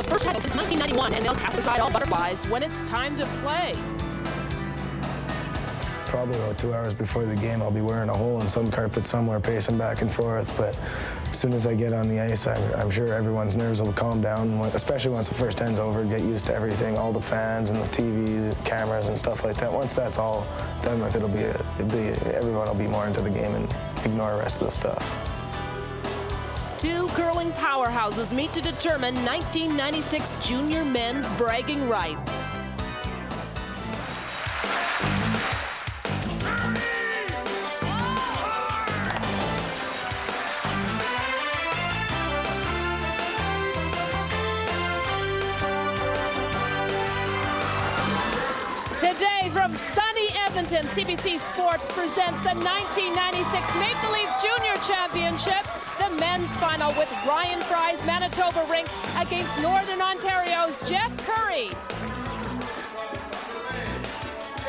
first title since 1991, and they'll cast aside all butterflies when it's time to play. Probably about 2 hours before the game, I'll be wearing a hole in some carpet somewhere, pacing back and forth. But as soon as I get on the ice, I'm sure everyone's nerves will calm down, especially once the first 10's over, get used to everything, all the fans and the TVs, and cameras and stuff like that. Once that's all done with, everyone will be more into the game and ignore the rest of the stuff. Two curling powerhouses meet to determine 1996 junior men's bragging rights. Today from sunny Edmonton, CBC Sports presents the 1996 Maple Leaf Junior Championship, the men's final with Ryan Fry's Manitoba rink against Northern Ontario's Jeff Currie.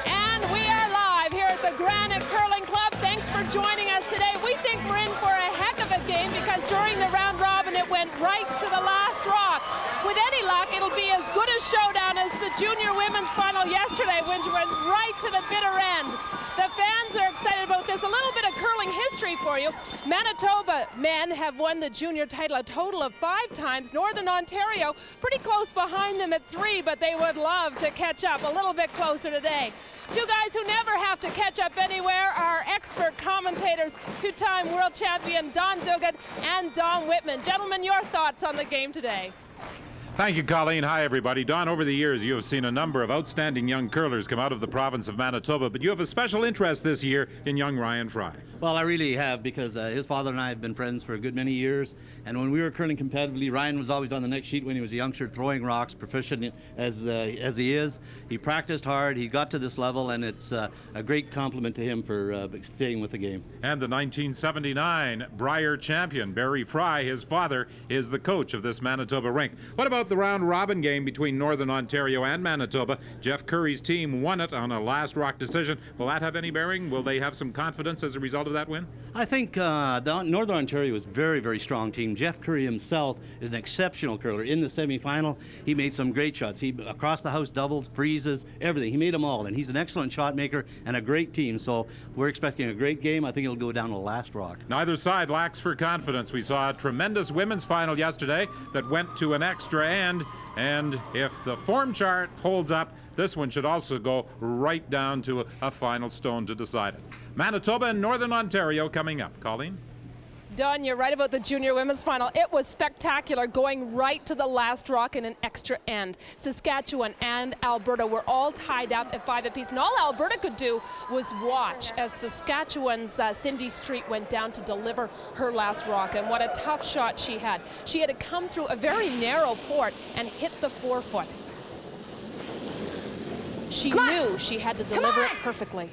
And we are live here at the Granite Curling Club. Thanks for joining us today. We think we're in for a heck of a game because during the round robin it went right to the last rock. With any luck, it'll be as good a showdown as the junior women's final yesterday, which went right to the bitter end. The fans are excited about this. A little bit of curling history for you. Manitoba men have won the junior title a total of 5 times. Northern Ontario pretty close behind them at 3, but they would love to catch up a little bit closer today. Two guys who never have to catch up anywhere are expert commentators, two-time world champion Don Duguid and Don Whitman. Gentlemen, your thoughts on the game today? Thank you, Colleen. Hi, everybody. Don, over the years, you have seen a number of outstanding young curlers come out of the province of Manitoba, but you have a special interest this year in young Ryan Fry. Well, I really have, because his father and I have been friends for a good many years, and when we were curling competitively, Ryan was always on the next sheet when he was a youngster, throwing rocks, proficient as he is. He practiced hard, he got to this level, and it's a great compliment to him for staying with the game. And the 1979 Brier champion, Barry Fry, his father, is the coach of this Manitoba rink. What about the round-robin game between Northern Ontario and Manitoba? Jeff Currie's team won it on a last-rock decision. Will that have any bearing? Will they have some confidence as a result of that win? I think Northern Ontario is a very, very strong team. Jeff Currie himself is an exceptional curler. In the semifinal, he made some great shots. He across the house doubles, freezes, everything. He made them all, and he's an excellent shot maker and a great team. So we're expecting a great game. I think it'll go down to the last rock. Neither side lacks for confidence. We saw a tremendous women's final yesterday that went to an extra end, and if the form chart holds up, this one should also go right down to a final stone to decide it. Manitoba and Northern Ontario coming up. Colleen? Don, you're right about the junior women's final. It was spectacular, going right to the last rock in an extra end. Saskatchewan and Alberta were all tied up at 5 apiece, and all Alberta could do was watch as Saskatchewan's Cindy Street went down to deliver her last rock, and what a tough shot she had. She had to come through a very narrow port and hit the forefoot. She knew she had to deliver it perfectly.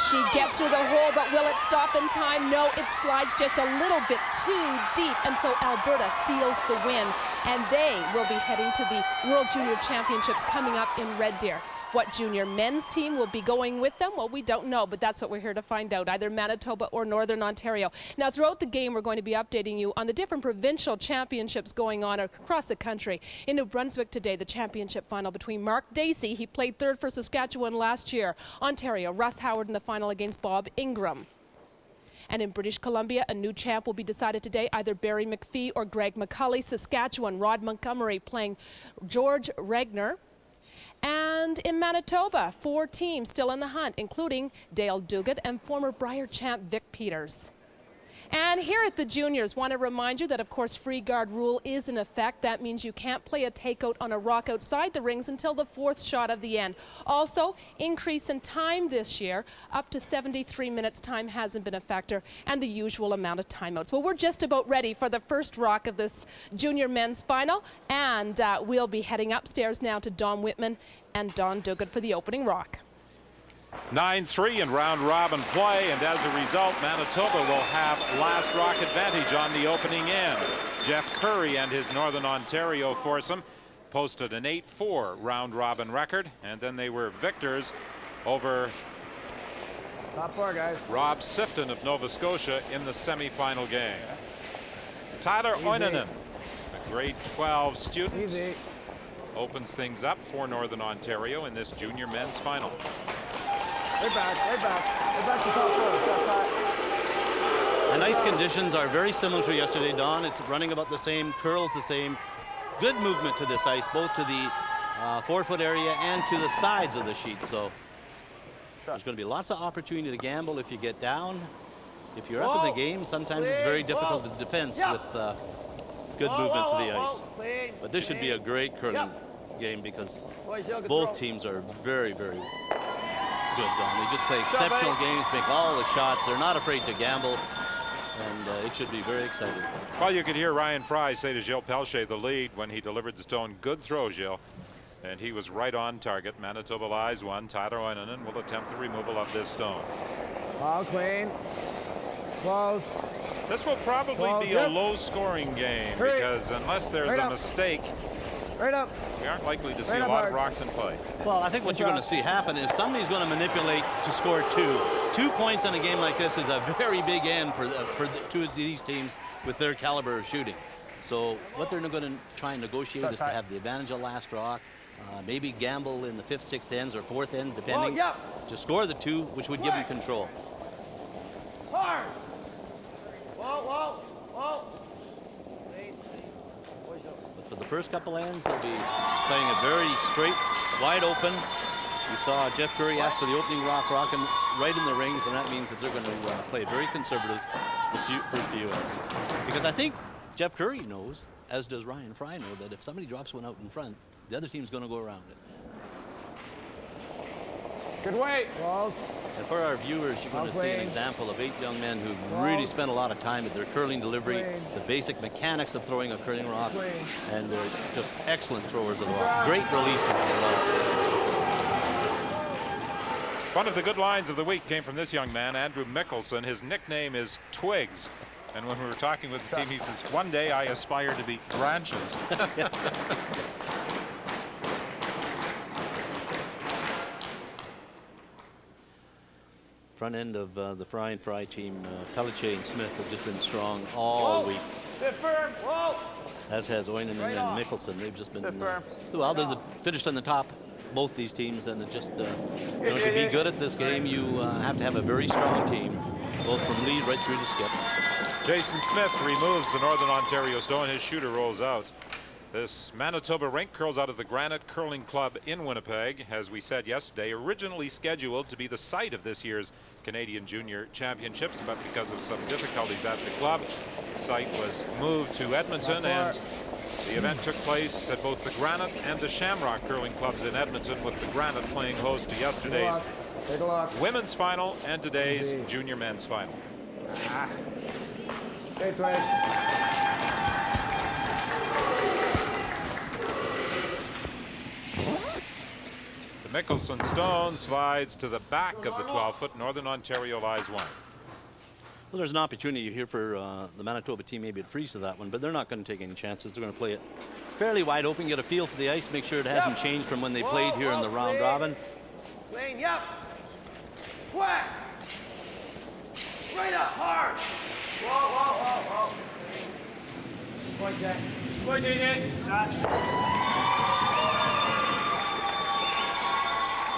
She gets through the hole, but will it stop in time? No, it slides just a little bit too deep, and so Alberta steals the win, and they will be heading to the World Junior Championships coming up in Red Deer. What junior men's team will be going with them? Well, we don't know, but that's what we're here to find out, either Manitoba or Northern Ontario. Now, throughout the game, we're going to be updating you on the different provincial championships going on across the country. In New Brunswick today, the championship final between Mark Dacey, he played third for Saskatchewan last year. Ontario, Russ Howard in the final against Bob Ingram. And in British Columbia, a new champ will be decided today, either Barry McPhee or Greg McCulley. Saskatchewan, Rod Montgomery playing George Regner. And in Manitoba, 4 teams still in the hunt, including Dale Duguid and former Brier champ Vic Peters. And here at the juniors, want to remind you that, of course, free guard rule is in effect. That means you can't play a takeout on a rock outside the rings until the 4th shot of the end. Also, increase in time this year, up to 73 minutes. Time hasn't been a factor, and the usual amount of timeouts. Well, we're just about ready for the first rock of this junior men's final, and we'll be heading upstairs now to Don Whitman and Don Duguid for the opening rock. 9-3 in round robin play, and as a result, Manitoba will have last rock advantage on the opening end. Jeff Currie and his Northern Ontario foursome posted an 8-4 round robin record, and then they were victors over Top 4, guys. Rob Sifton of Nova Scotia in the semifinal game. Tyler Oinanen, a grade 12 student, opens things up for Northern Ontario in this junior men's final. Right back to top four. And ice conditions are very similar to yesterday, Don. It's running about the same, curls the same. Good movement to this ice, both to the forefoot area and to the sides of the sheet. So there's going to be lots of opportunity to gamble if you get down. If you're up in the game, sometimes it's very difficult to defense with good movement to the ice. But this should be a great curling game because both teams are very, very good, Don. They just play exceptional games, make all the shots. They're not afraid to gamble, and it should be very exciting. Well, you could hear Ryan Fry say to Gilles Pelche, the lead, when he delivered the stone. Good throw, Gilles. And he was right on target. Manitoba lies one. Tyler Oinanen will attempt the removal of this stone. All clean. Close. This will probably be a low-scoring game because unless there's a mistake, we aren't likely to see a lot of rocks in play. Well, I think what you're going to see happen is somebody's going to manipulate to score 2. 2 points in a game like this is a very big end for the two of these teams with their caliber of shooting. So what they're going to try and negotiate is to have the advantage of last rock, maybe gamble in the 5th, 6th ends or 4th end, depending, to score the 2, which would give them control. Hard. Whoa. But for the first couple ends, they'll be playing it very straight, wide open. You saw Jeff Currie ask for the opening rock rocking right in the rings, and that means that they're going to play very conservative the first few ends. Because I think Jeff Currie knows, as does Ryan Fry know, that if somebody drops one out in front, the other team's going to go around it. Good weight. Close. And for our viewers, you're going to see an example of 8 young men who really spent a lot of time at their curling delivery, the basic mechanics of throwing a curling rock, and they're just excellent throwers of the rock. Great releases as well. One of the good lines of the week came from this young man, Andrew Mickelson. His nickname is Twigs. And when we were talking with the team, he says, one day I aspire to be branches. Front end of the Fry and Fry team, Pelche and Smith have just been strong all week. Bit firm. Whoa. As has Oinanen and Mickelson. They've just been well. They're finished on the top, both these teams, and it just to be good at this game, you have to have a very strong team, both from lead right through to skip. Jason Smith removes the Northern Ontario stone. His shooter rolls out. This Manitoba rink curls out of the Granite Curling Club in Winnipeg, as we said yesterday, originally scheduled to be the site of this year's Canadian Junior Championships, but because of some difficulties at the club, the site was moved to Edmonton, and the event took place at both the Granite and the Shamrock Curling Clubs in Edmonton, with the Granite playing host to yesterday's women's final and today's junior men's final. Hey, Twigs. The Mickelson stone slides to the back of the 12-foot. Northern Ontario lies one. Well, there's an opportunity here for the Manitoba team maybe to freeze to that one, but they're not going to take any chances. They're going to play it fairly wide open, get a feel for the ice, make sure it hasn't changed from when they played here in the round robin. Clean. Yep. Whack. Right up. Hard. Whoa. Point, Jack. Point, JJ. Shot.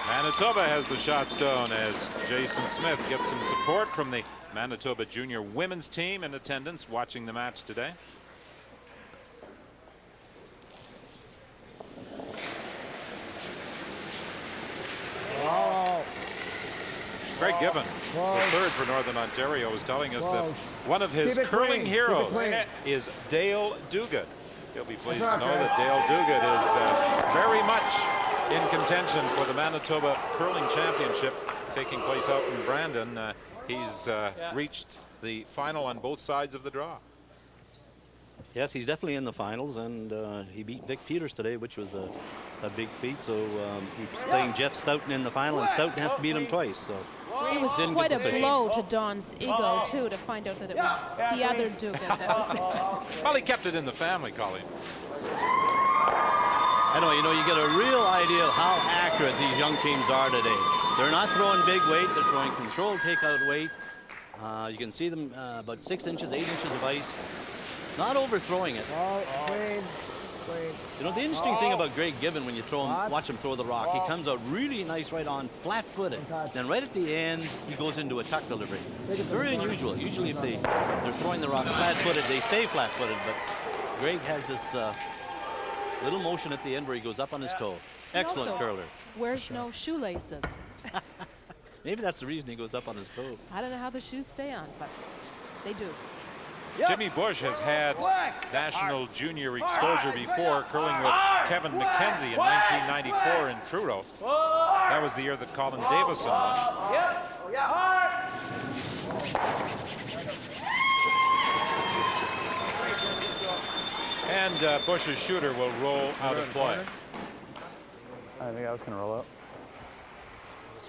Manitoba has the shot stone as Jason Smith gets some support from the Manitoba junior women's team in attendance watching the match today. Greg Gibbon, the third for Northern Ontario, was telling us that one of his curling heroes is Dale Duguid. He'll be pleased to know that Dale Duguid is very much in contention for the Manitoba Curling Championship taking place out in Brandon. He's reached the final on both sides of the draw. Yes, he's definitely in the finals, and he beat Vic Peters today, which was a big feat. So he's playing Jeff Stoughton in the final, and Stoughton has to beat him twice. So it was quite a blow to Don's ego, too, to find out that it was the other Duguid that was there. Well, he kept it in the family, Colleen. I know, you get a real idea of how accurate these young teams are today. They're not throwing big weight, they're throwing controlled takeout weight. You can see them about 6 inches, 8 inches of ice. not overthrowing it. Clean. You know, the interesting thing about Greg Gibbon when you watch him throw the rock, he comes out really nice right on, flat-footed. Then right at the end, he goes into a tuck delivery. It's very unusual. Usually if they're throwing the rock flat-footed, they stay flat-footed. But Greg has this little motion at the end where he goes up on his toe. Excellent curler. Wears no shoelaces. Maybe that's the reason he goes up on his toe. I don't know how the shoes stay on, but they do. Jimmy Bush has had national junior exposure before, curling with Kevin McKenzie in 1994 in Truro. That was the year that Colin Davison won. And Bush's shooter will roll out of play. I think I was going to roll up. Let's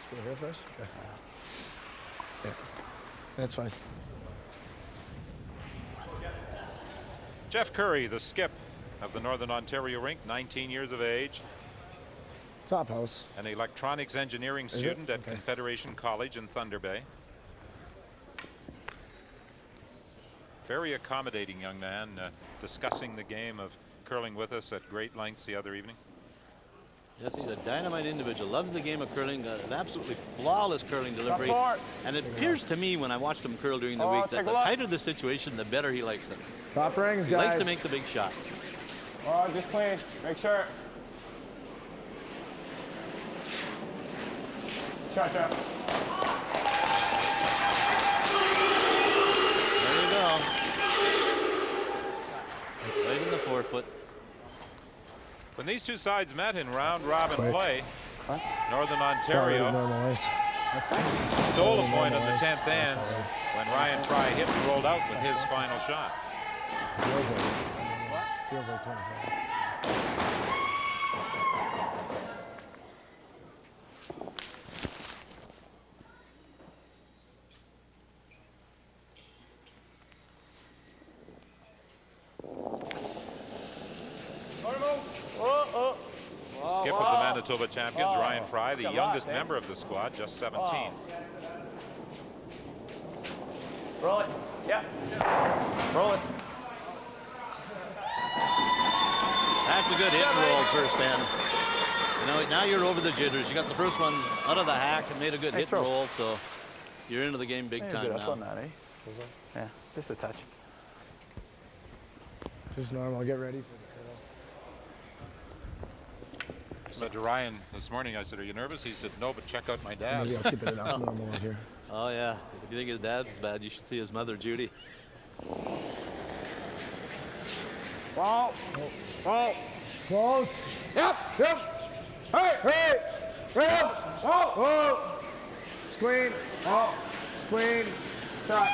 go here first. Okay. Yeah. That's fine. Jeff Currie, the skip of the Northern Ontario rink, 19 years of age. Top house. An electronics engineering student at Confederation College in Thunder Bay. Very accommodating young man, discussing the game of curling with us at great lengths the other evening. Yes, he's a dynamite individual. Loves the game of curling. Got an absolutely flawless curling delivery. And it appears to me when I watched him curl during the week that the tighter the situation, the better he likes it. Top rings, he guys. He likes to make the big shots. Oh, just clean. Make sure. Shot. There you go. Right in the forefoot. When these two sides met in round-robin play, Northern Ontario stole a point on the 10th end when Ryan Fry hit and rolled out with his final shot. Feels like 25. Skip of the Manitoba champions, Ryan Fry, the youngest member of the squad, just 17. Roll it. Yeah. Roll it. That's a good hit and roll first end. You know, now you're over the jitters. You got the first one out of the hack and made a good hit and roll, so you're into the game big time Good now. up on that, eh? Yeah, just a touch. Just normal. Get ready for the I said to Ryan this morning, I said, "Are you nervous?" He said, "No, but check out my dad." Maybe I'll keep it up normal out here. Oh, yeah. If you think his dad's bad, you should see his mother, Judy. Ball. Ball. Close. Yep. Hey. Right up. Oh. Screen. Oh. Screen. Shot.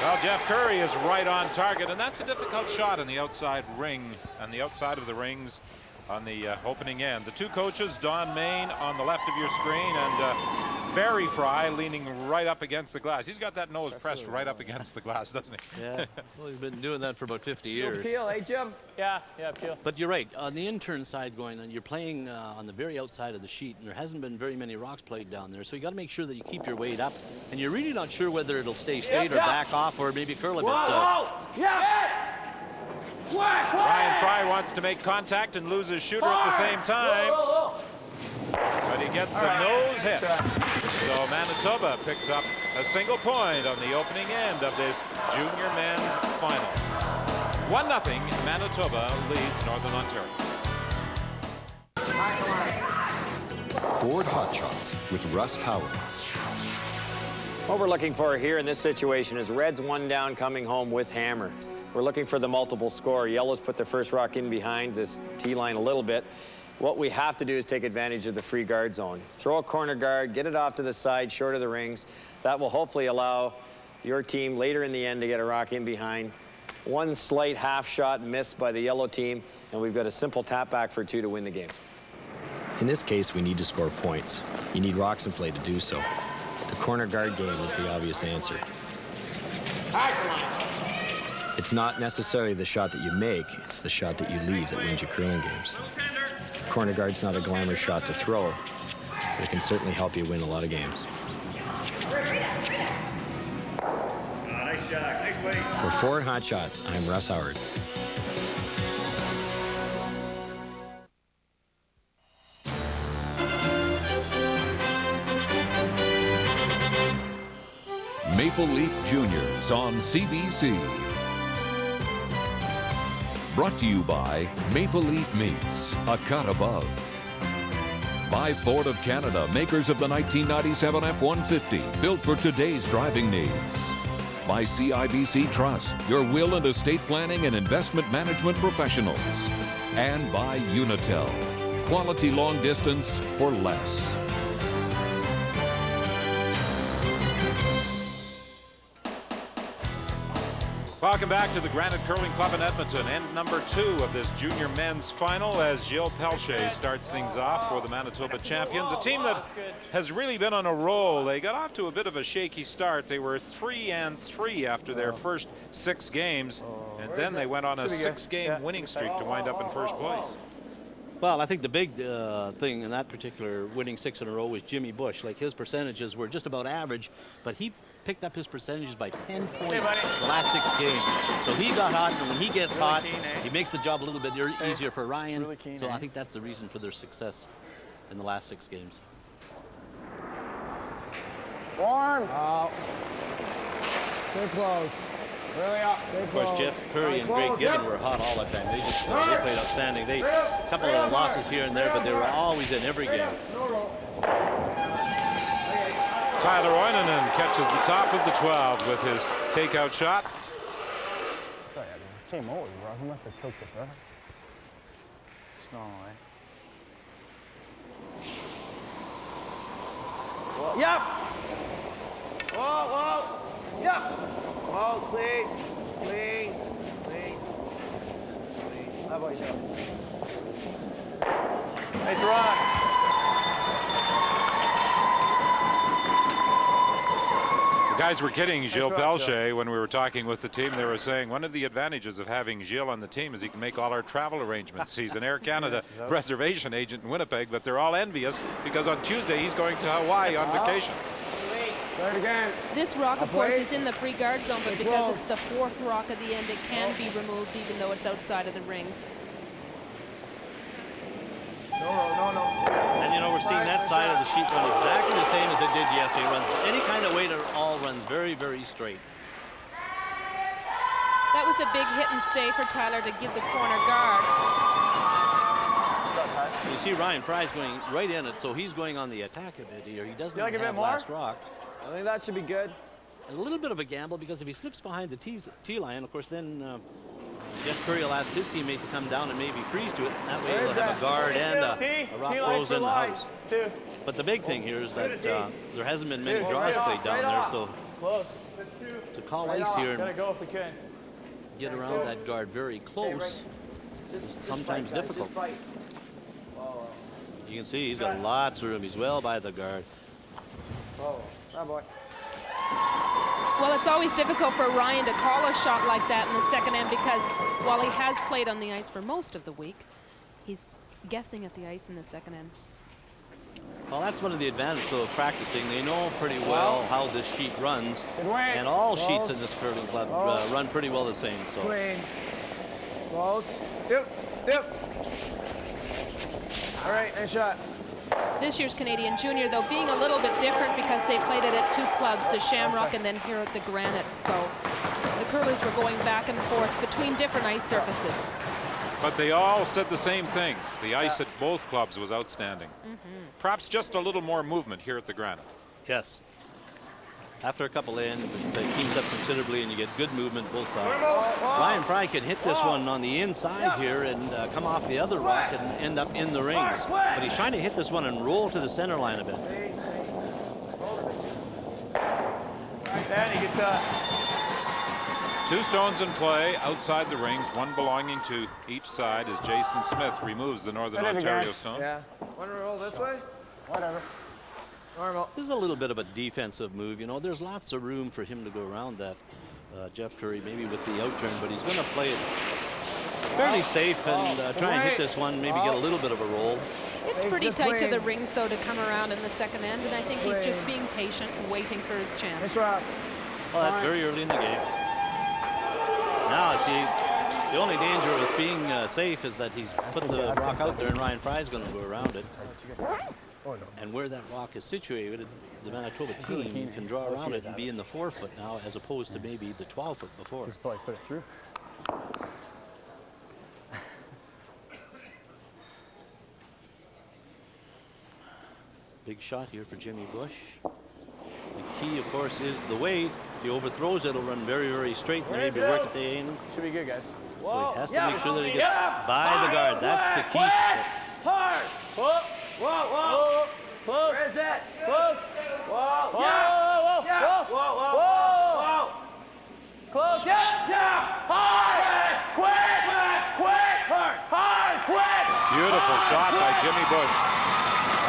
Well, Jeff Currie is right on target, and that's a difficult shot on the outside ring, on the outside of the rings on the opening end. The two coaches, Don Main on the left of your screen and Barry Fry leaning right up against the glass. He's got that nose pressed right up against the glass, doesn't he? Yeah, well, he's been doing that for about 50 years. Peel, eh, Jim? Yeah, peel. But you're right, on the intern side going on, you're playing on the very outside of the sheet, and there hasn't been very many rocks played down there, so you got to make sure that you keep your weight up, and you're really not sure whether it'll stay straight or back off or maybe curl a bit. So. Yes! Ryan Fry wants to make contact and lose his shooter at the same time, but he gets a nose hit. So Manitoba picks up a single point on the opening end of this junior men's final. 1-0, Manitoba leads Northern Ontario. Ford Hot Shots with Russ Howard. What we're looking for here in this situation is Reds one down coming home with hammer. We're looking for the multiple score. Yellows put the first rock in behind this tee line a little bit. What we have to do is take advantage of the free guard zone. Throw a corner guard, get it off to the side, short of the rings. That will hopefully allow your team later in the end to get a rock in behind. One slight half shot missed by the yellow team, and we've got a simple tap back for two to win the game. In this case, we need to score points. You need rocks in play to do so. The corner guard game is the obvious answer. It's not necessarily the shot that you make, it's the shot that you leave that wins you curling games. Corner guard's not a glamour shot to throw, but it can certainly help you win a lot of games. Nice shot. Nice weight. For Ford Hot Shots, I'm Russ Howard. Maple Leaf Juniors on CBC. Brought to you by Maple Leaf Meats, a cut above. By Ford of Canada, makers of the 1997 F-150, built for today's driving needs. By CIBC Trust, your will and estate planning and investment management professionals. And by Unitel, quality long distance for less. Welcome back to the Granite Curling Club in Edmonton. End number 2 of this junior men's final as Gilles Pelche starts things off for the Manitoba champions. A team that has really been on a roll. They got off to a bit of a shaky start. They were 3-3 after their first 6 games, and then they went on a 6-game winning streak to wind up in first place. Well, I think the big thing in that particular winning 6 in a row was Jimmy Bush. Like, his percentages were just about average, but he picked up his percentages by 10 points the last 6 games. So he got hot, and when he gets hot, he makes the job a little bit easier for Ryan. So I think that's the reason for their success in the last 6 games. Warm. Stay close. Really up. Of course, Jeff Currie and Greg Gibbon were hot all the time. They just they played outstanding. They a couple of losses here and there, but they were always in every game. Tyler Oinonen catches the top of the 12 with his takeout shot. Came over, bro. He must have took it, bro. It's no way. Whoa, yep. Whoa, whoa. Yep. Whoa, clean. Clean. Clean. Clean. How about you? Nice rock. Guys were kidding Gilles Pelche when we were talking with the team. They were saying one of the advantages of having Gilles on the team is he can make all our travel arrangements. He's an Air Canada reservation agent in Winnipeg, but they're all envious because on Tuesday he's going to Hawaii on vacation. Start again. This rock, of course, is in the free guard zone, but because it's the 4th rock at the end, it can be removed even though it's outside of the rings. No. And you know, we're seeing that side of the sheet run exactly the same as it did yesterday. It runs any kind of way to all runs very, very straight. That was a big hit and stay for Tyler to give the corner guard. You see Ryan Fry's going right in it, so he's going on the attack a bit here. He doesn't Like a have bit more? last rock. I think that should be good. A little bit of a gamble because if he slips behind the tee line, of course, then Jeff Currie will ask his teammate to come down and maybe freeze to it. And that way he'll have a guard and a rock froze in the house. But the big thing here is that there hasn't been many draws played down there, so to call ice here and get around that guard very close is sometimes difficult. You can see he's got lots of room. He's well by the guard. Well, it's always difficult for Ryan to call a shot like that in the second end because while he has played on the ice for most of the week, he's guessing at the ice in the second end. Well, that's one of the advantages, though, of practicing. They know pretty well how this sheet runs, and all sheets in this curling club run pretty well the same. So. Clean. Close. Yep. All right, nice shot. This year's Canadian Junior, though, being a little bit different because they played it at 2 clubs, the Shamrock and then here at the Granite. So the curlers were going back and forth between different ice surfaces. But they all said the same thing. The ice at both clubs was outstanding. Perhaps just a little more movement here at the Granite. Yes. After a couple ends, it keeps up considerably, and you get good movement both sides. Ryan Fry can hit this one on the inside here and come off the other rock and end up in the rings. But he's trying to hit this one and roll to the center line a bit. Danny, good shot. 2 stones in play outside the rings, one belonging to each side as Jason Smith removes the Northern Ontario stone. Yeah. Want to roll this way? Whatever. Normal. This is a little bit of a defensive move. You know, there's lots of room for him to go around that. Jeff Currie maybe with the outturn, but he's going to play it fairly safe and try and hit this one, maybe get a little bit of a roll. It's pretty tight to the rings, though, to come around in the second end, and I think he's just being patient and waiting for his chance. Well, that's very early in the game. Now, see, the only danger with being safe is that he's put the rock out there and Ryan Fry's going to go around it. And where that rock is situated, the Manitoba team can draw around it and be in the 4-foot now, as opposed to maybe the 12-foot before. Just probably put it through. Big shot here for Jimmy Bush. The key, of course, is the weight. If he overthrows it, it'll run very, very straight and maybe work at the aim. Should be good, guys. So he has to make sure that he gets by the guard. That's the key. Hard. Whoa. Whoa. Close. Where is it? Close. Whoa. Yeah. Yeah. Whoa. Close. Yeah. Hard. Quick. Hard. Quick. Beautiful shot by Jimmy Bush.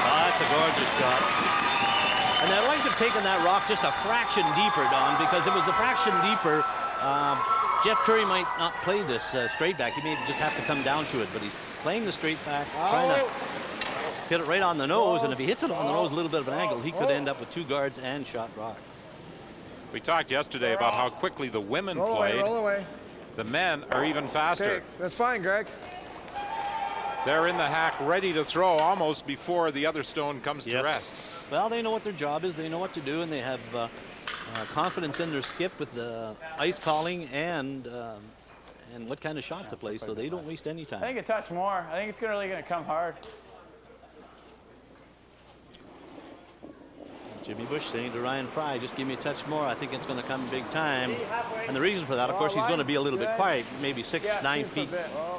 Oh, that's a gorgeous shot. And I'd like to have taken that rock just a fraction deeper, Don, because if it was a fraction deeper, Jeff Currie might not play this straight back. He may just have to come down to it, but he's playing the straight back, trying to hit it right on the nose, and if he hits it on the nose a little bit of an angle, he could end up with 2 guards and shot rock. We talked yesterday about how quickly the women played. Roll away. The men are even faster. That's fine, Greg. They're in the hack, ready to throw almost before the other stone comes to rest. Well, they know what their job is. They know what to do, and they have confidence in their skip with the ice calling and what kind of shot to play, so they don't waste any time. I think a touch more. I think it's really going to come hard. Jimmy Bush saying to Ryan Fry, just give me a touch more. I think it's going to come big time. And the reason for that, of course, he's going to be a little bit quiet, maybe 6-9 feet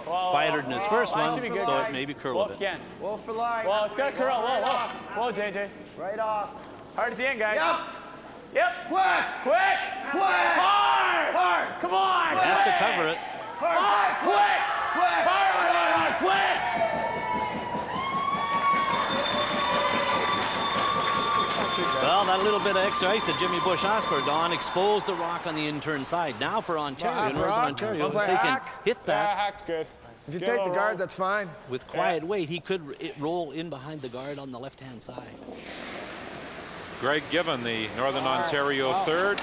quieter than his first one, so it maybe curl a bit. Whoa for line. Whoa, it's got to curl. Whoa, JJ. Right off. Hard at the end, guys. Yep. Quick. Hard. Come on. You have to cover it. Hard. Quick. Well, that little bit of extra ice that Jimmy Bush asked for, Don, exposed the rock on the intern side. Now for Ontario, Northern Ontario, if they can hit that. Hack's good. If you take the guard, that's fine. With quiet weight, he could roll in behind the guard on the left-hand side. Greg Given, the Northern Ontario third.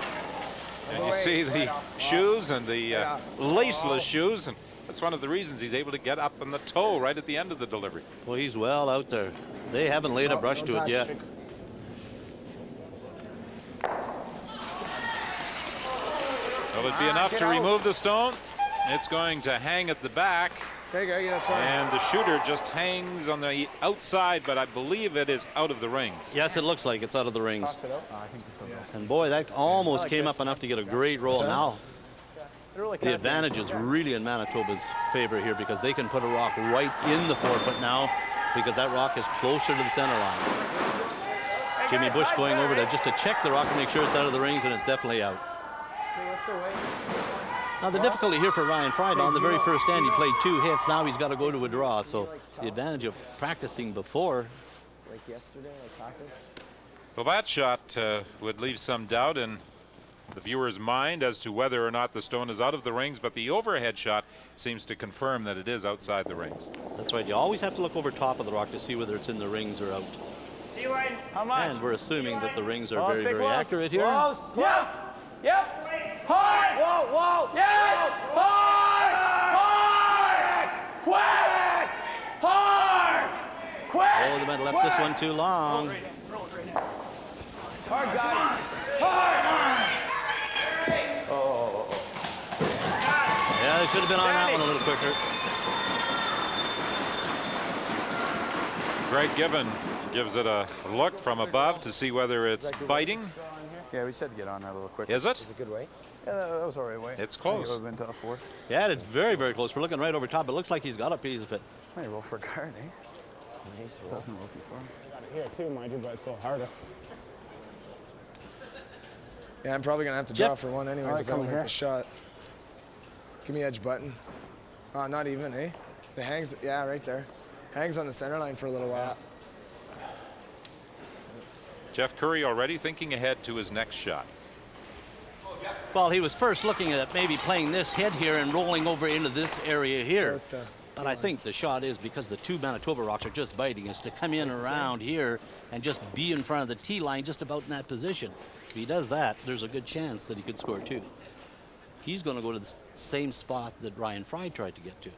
And you see the shoes and the laceless shoes, and that's one of the reasons he's able to get up on the toe right at the end of the delivery. Well, he's well out there. They haven't laid a brush to it yet. Will it be enough to remove the stone? It's going to hang at the back. Okay, Greg, that's fine. And the shooter just hangs on the outside, but I believe it is out of the rings. Yes, it looks like it's out of the rings. I think so. And boy, that almost came up enough to get a great roll. Now, the advantage is really in Manitoba's favor here because they can put a rock right in the 4-foot now because that rock is closer to the center line. Jimmy Bush going over to just to check the rock and make sure it's out of the rings, and it's definitely out. Now the difficulty here for Ryan Fry, on the very first end, he played 2 hits. Now he's got to go to a draw. So the advantage of practicing before. Like yesterday, like practice. Well, that shot would leave some doubt in the viewer's mind as to whether or not the stone is out of the rings, but the overhead shot seems to confirm that it is outside the rings. That's right. You always have to look over top of the rock to see whether it's in the rings or out. How much? And we're assuming that the rings are very, very accurate here. Close. Yep. Hard. Whoa. Yes. Hard. Quick. Hard. Oh, they might have left this one too long. Hard, guy. Hard. Yeah, they should have been on that one a little quicker. Greg Given gives it a look from above to see whether it's biting. Yeah, we just had to get on that a little quicker. Is it? It's a good weight. Yeah, that was all right weight. It's close. It would have been tough for. Yeah, it's very, very close. We're looking right over top. It looks like he's got a piece of it. Might roll for a guard, eh? Nice roll. Doesn't roll too far. Got it here too, mind you, but it's a little harder. Yeah, I'm probably going to have to draw for one anyways if I don't make the shot. Give me edge button. Not even, eh? It hangs, yeah, right there. Hangs on the center line for a little while. Jeff Currie already thinking ahead to his next shot. Well, he was first looking at maybe playing this head here and rolling over into this area here. But I think the shot is, because the two Manitoba rocks are just biting, is to come in around here and just be in front of the tee line, just about in that position. If he does that, there's a good chance that he could score two. He's going to go to the same spot that Ryan Fry tried to get to.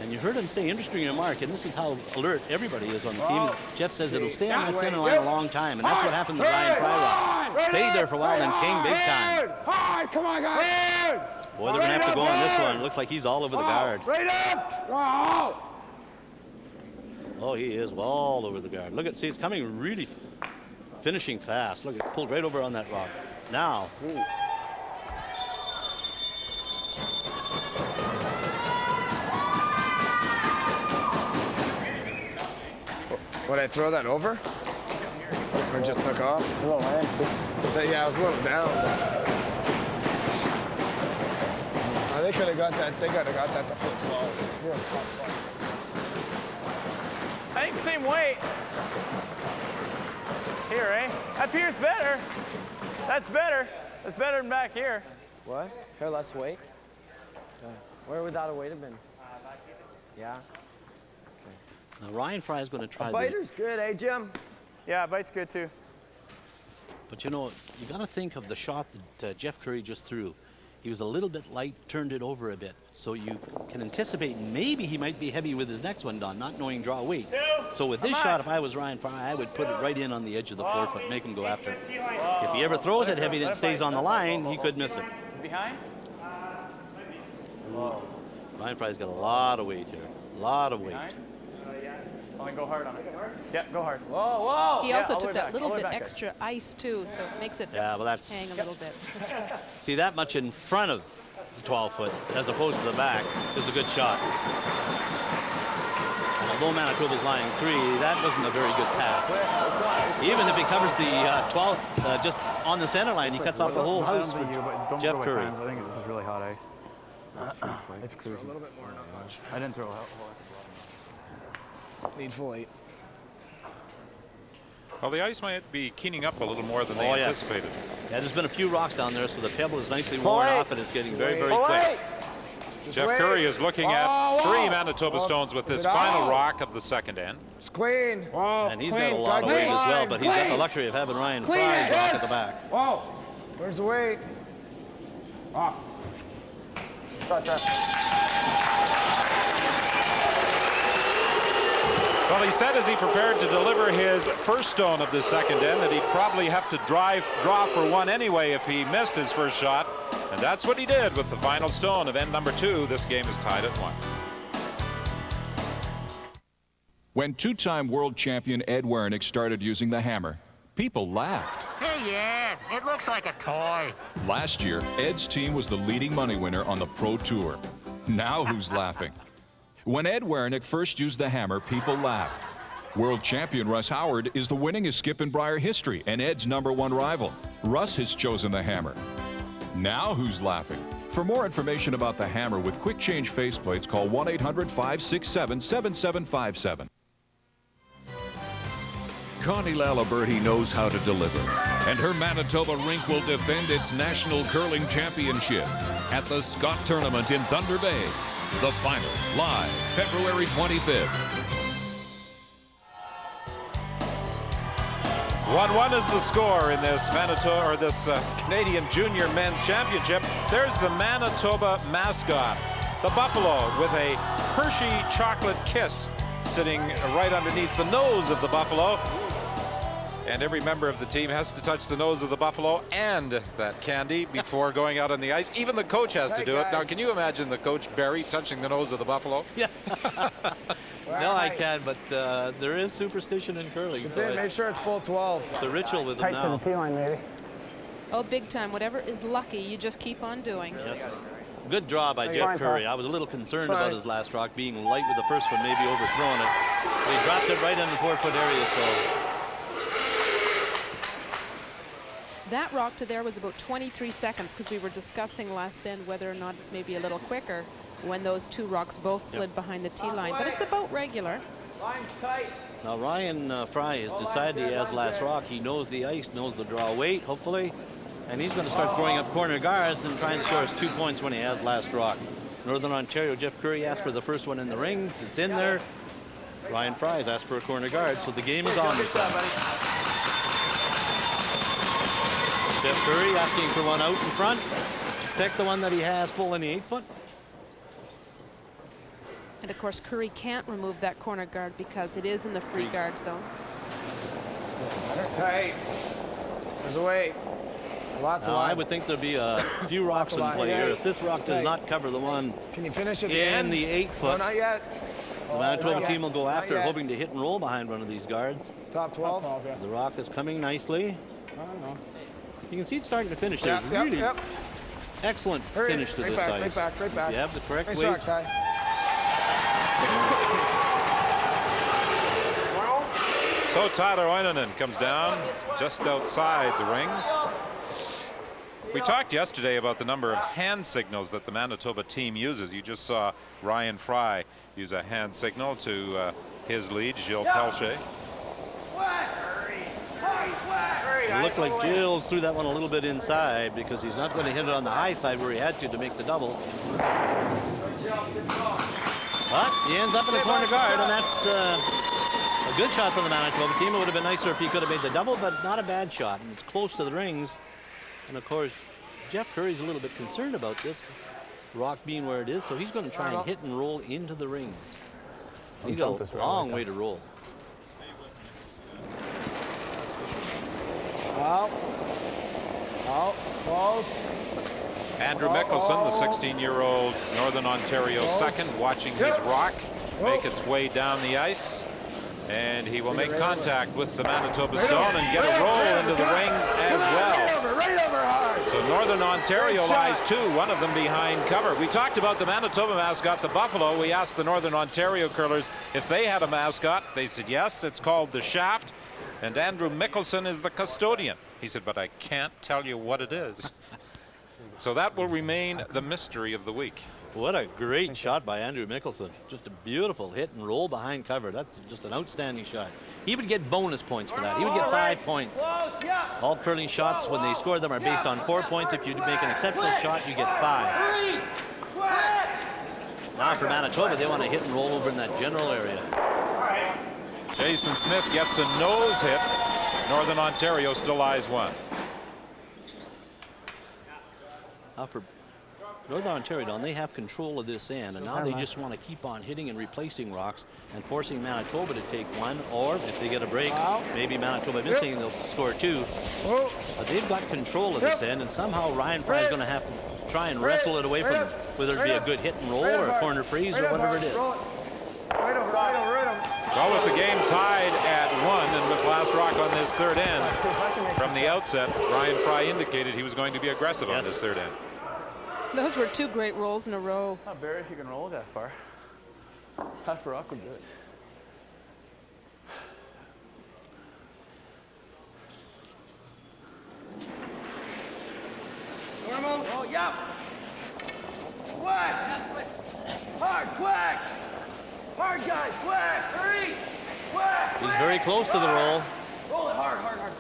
And you heard him say, interesting remark, and this is how alert everybody is on the team. Jeff says it'll stay on that center line a long time, and that's what happened to Ryan Fry rock. Stayed there for a while, then came big time. Hard, come on, guys. Boy, they're going to have to go on this one. It looks like he's all over the guard. Right up. Oh, he is all over the guard. Look at, see, it's coming really, finishing fast. Look, it pulled right over on that rock. Now. Would I throw that over? Or just took off? A little empty. Yeah, I was a little down. They could have got that. They could have got that to foot 12. I think same weight. Here, eh? Up here's better. That's better. That's better than back here. What? Here, less weight? Where would that weight have been? Yeah. Now Ryan Fry is going to try. A biter's good, eh, Jim? Yeah, a bite's good too. But you know, you got to think of the shot that Jeff Currie just threw. He was a little bit light, turned it over a bit. So you can anticipate maybe he might be heavy with his next one, Don, not knowing draw weight. So with this shot, if I was Ryan Fry, I would put it right in on the edge of the 4 foot, make him go after it. If he ever throws it heavy and it stays on the line, he could miss it. He's behind? Ryan Fry's got a lot of weight here, a lot of weight. Only go hard on it. Yeah, go hard. Whoa, whoa. He also took that little bit extra ice too, so it makes it well, that's, hang a little bit. See, that much in front of the 12 foot as opposed to the back is a good shot. And although Manitoba's lying 3, that wasn't a very good pass. Even if he covers the 12 just on the center line, he cuts off the whole house for Jeff Currie. I think this is really hot ice. It's cruising. A little bit more, not much. I didn't throw out. Need full 8. Well, the ice might be keening up a little more than they anticipated. Yeah, there's been a few rocks down there, so the pebble is nicely worn off and it's getting very, very quick. Jeff Currie is looking at 3 Manitoba stones with this final rock of the second end. It's clean. And he's got a lot of weight as well, but he's got the luxury of having Ryan Fry rock at the back. Whoa. Where's the weight? Off. Got that. Well, he said as he prepared to deliver his first stone of the second end that he'd probably have to draw for one anyway if he missed his first shot. And that's what he did with the final stone of end number 2. This game is tied at 1. When two-time world champion Ed Wernick started using the hammer, people laughed. Hey, Ed, it looks like a toy. Last year, Ed's team was the leading money winner on the Pro Tour. Now who's laughing? When Ed Wernick first used the hammer, people laughed. World champion Russ Howard is the winningest skip in Brier history and Ed's #1 rival. Russ has chosen the hammer. Now who's laughing? For more information about the hammer with quick change faceplates, call 1-800-567-7757. Connie Laliberti knows how to deliver, and her Manitoba rink will defend its National Curling Championship at the Scott Tournament in Thunder Bay. The final, live, February 25th. 1-1 is the score in this Manitoba, or this Canadian Junior Men's Championship. There's the Manitoba mascot, the buffalo, with a Hershey chocolate kiss sitting right underneath the nose of the buffalo. And every member of the team has to touch the nose of the buffalo and that candy before going out on the ice. Even the coach has to do it. Now, can you imagine the coach, Barry, touching the nose of the buffalo? Yeah. No, I can, but there is superstition in curling. So make sure it's full 12. It's a ritual with them Tight now. to the T-line, maybe. Oh, big time. Whatever is lucky, you just keep on doing. Yes. Good draw by Jeff Currie. I was a little concerned about his last rock being light with the first one, maybe overthrowing it. But he dropped it right in the 4 foot area, so. That rock to there was about 23 seconds because we were discussing last end whether or not it's maybe a little quicker when those 2 rocks both slid behind the tee line. But it's about regular. Line's tight. Now Ryan Fry has decided he has last rock. He knows the ice, knows the draw weight, hopefully. And he's going to start throwing up corner guards and try and score his 2 points when he has last rock. Northern Ontario, Jeff Currie asked for the first one in the rings. It's in there. Ryan Fry's asked for a corner guard, so the game is on this side. Jeff Currie asking for one out in front. Protect the one that he has full in the 8-foot. And of course, Currie can't remove that corner guard because it is in the free guard zone. That's tight. There's a way. Lots of line. I would think there'll be a few rocks in play here. If this rock does not cover the one Can you finish at in the the 8-foot, No, not yet. the Manitoba not team will go yet. after, Not yet. hoping to hit and roll behind one of these guards. It's top 12. The rock is coming nicely. I don't know. You can see it's starting to finish. Yep, There's yep, really yep. excellent Hurry, finish to right this back, ice. right back, right back. If you have the correct Nice weight. rock, Ty. So Tyler Oinonen comes down just outside the rings. We talked yesterday about the number of hand signals that the Manitoba team uses. You just saw Ryan Fry use a hand signal to his lead, Gilles Pelche. It looked like Gilles threw that one a little bit inside because he's not going to hit it on the high side where he had to make the double. But he ends up in the corner guard, and that's a good shot from the Manitoba team. It would have been nicer if he could have made the double, but not a bad shot. And it's close to the rings. And of course, Jeff Currie's a little bit concerned about this rock being where it is, so he's going to try and hit and roll into the rings. He's got a long way to roll. Out. Out. Close. Andrew Mickelson, the 16-year-old Northern Ontario second, watching his rock make its way down the ice. And he will make contact with the Manitoba stone and get a roll into the rings as well. Right over hard. So Northern Ontario lies two, one of them behind cover. We talked about the Manitoba mascot, the Buffalo. We asked the Northern Ontario curlers if they had a mascot. They said yes, it's called the Shaft. And Andrew Mickelson is the custodian. He said, but I can't tell you what it is. So that will remain the mystery of the week. What a great shot by Andrew Mickelson. Just a beautiful hit and roll behind cover. That's just an outstanding shot. He would get bonus points for that. He would get 5 points. All curling shots, when they score them, are based on 4 points. If you make an exceptional shot, you get 5. Now for Manitoba, they want to hit and roll over in that general area. Jason Smith gets a nose hit. Northern Ontario still lies one. Now for Northern Ontario, they have control of this end, and now they just want to keep on hitting and replacing rocks and forcing Manitoba to take one, or if they get a break, maybe Manitoba missing and they'll score 2. But they've got control of this end, and somehow Ryan Fry is going to have to try and wrestle it away from them, whether it be a good hit and roll or a corner freeze or whatever it is. Well, with the game tied at 1 and with last rock on this third end, from the outset, Ryan Fry indicated he was going to be aggressive on this third end. Those were 2 great rolls in a row. Not Barry, if you can roll that far. Half a rock would do it. Normal. Oh, yeah. Quick. Hard, quick. Hard, guys, quick. Hurry. Quick. He's very close to the roll. Roll it hard, hard, hard.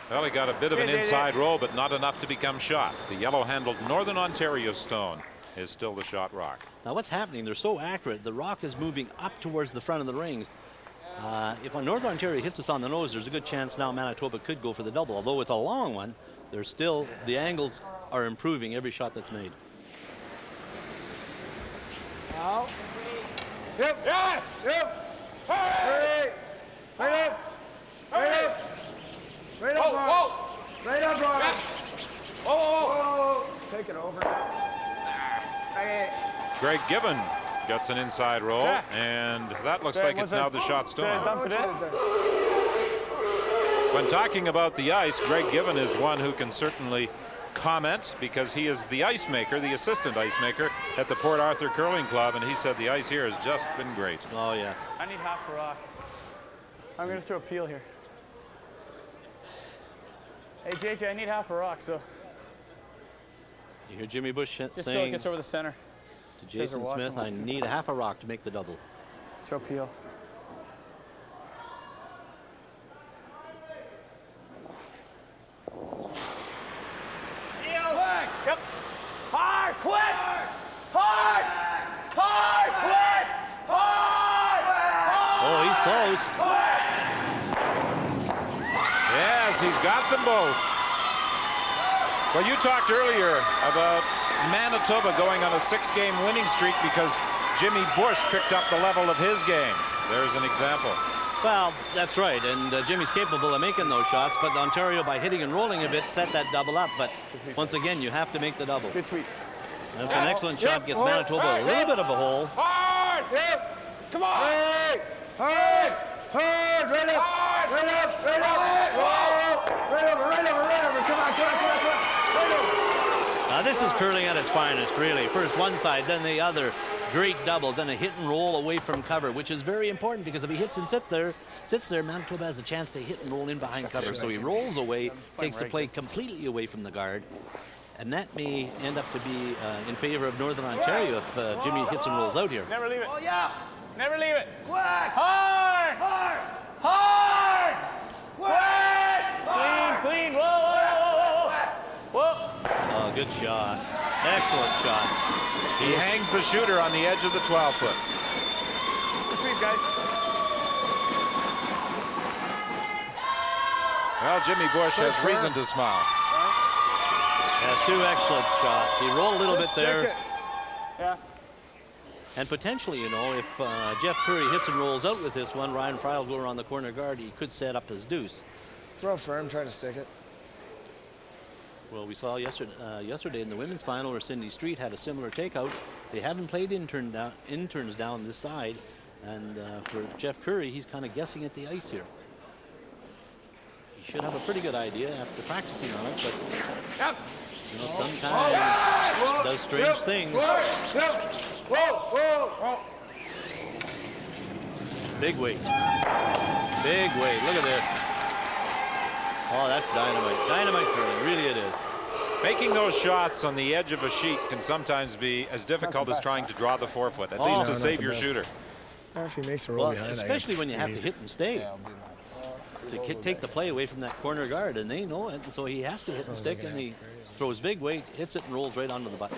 Well, he got a bit of an inside roll, but not enough to become shot. The yellow-handled Northern Ontario stone is still the shot rock. Now what's happening, they're so accurate, the rock is moving up towards the front of the rings. If Northern Ontario hits us on the nose, there's a good chance now Manitoba could go for the double. Although it's a long one, there's still, the angles are improving every shot that's made. Out. Yep. Yes. Yep. Hurry. Right up. Right up. Right up, Ron. Right up, Ron. Whoa. Take it over. Greg Gibbon gets an inside roll, and that looks like it's now the shot stone. When talking about the ice, Greg Gibbon is one who can certainly comment because he is the ice maker, the assistant ice maker at the Port Arthur Curling Club, and he said the ice here has just been great. Oh, yes. I need half a rock. I'm going to throw a peel here. Hey, JJ, I need half a rock, so. You hear Jimmy Bush Just so it saying gets over the center. to Jason Smith, I need a half a rock to make the double. Throw peel. Oh, he's close. Yes, he's got them both. Well, you talked earlier about Manitoba going on a 6-game winning streak because Jimmy Bush picked up the level of his game. There's an example. Well, that's right, and Jimmy's capable of making those shots, but Ontario, by hitting and rolling a bit, set that double up. But once again, you have to make the double. Good sweep. That's an excellent shot. Gets Manitoba a little bit of a hole. Hard! Yep. Come on! Hard! Hard! Hard! Right up! Hard! Right up! Right up! Right over! Right over! Right over! Come on! Come on! Come on! Come on! Right over! Now this is curling at its finest, really. First one side, then the other. Great doubles, and a hit and roll away from cover, which is very important because if he hits and sits there, Manitoba has a chance to hit and roll in behind cover. So he rolls away, takes the play completely away from the guard, and that may end up to be in favor of Northern Ontario if Jimmy hits and rolls out here. Never leave it. Oh, yeah. Never leave it. Quick. Hard. Hard. Hard. Quick. Clean. Clean. Whoa. Whoa. Oh, good shot. Excellent shot. He hangs the shooter on the edge of the 12-foot. Good sweep, guys. Well, Jimmy Bush has reason to smile. Has 2 excellent shots. He rolled a little bit there. Yeah. And potentially, you know, if Jeff Currie hits and rolls out with this one, Ryan Fry will go around the corner guard. He could set up his deuce. Throw firm, try to stick it. Well, we saw yesterday in the women's final where Cindy Street had a similar takeout. They haven't played interns down this side, and for Jeff Currie, he's kind of guessing at the ice here. He should have a pretty good idea after practicing on it, but you know, sometimes does strange things. Big weight. Big weight. Look at this. Oh, that's dynamite. Dynamite curling. Really it is. Making those shots on the edge of a sheet can sometimes be as difficult as trying to draw the 4-foot, at least to save your shooter. If he makes a roll behind, especially when you have to hit and stay. To take the play away from that corner guard, and they know it, so he has to hit and stick, and he throws big weight, hits it, and rolls right onto the button.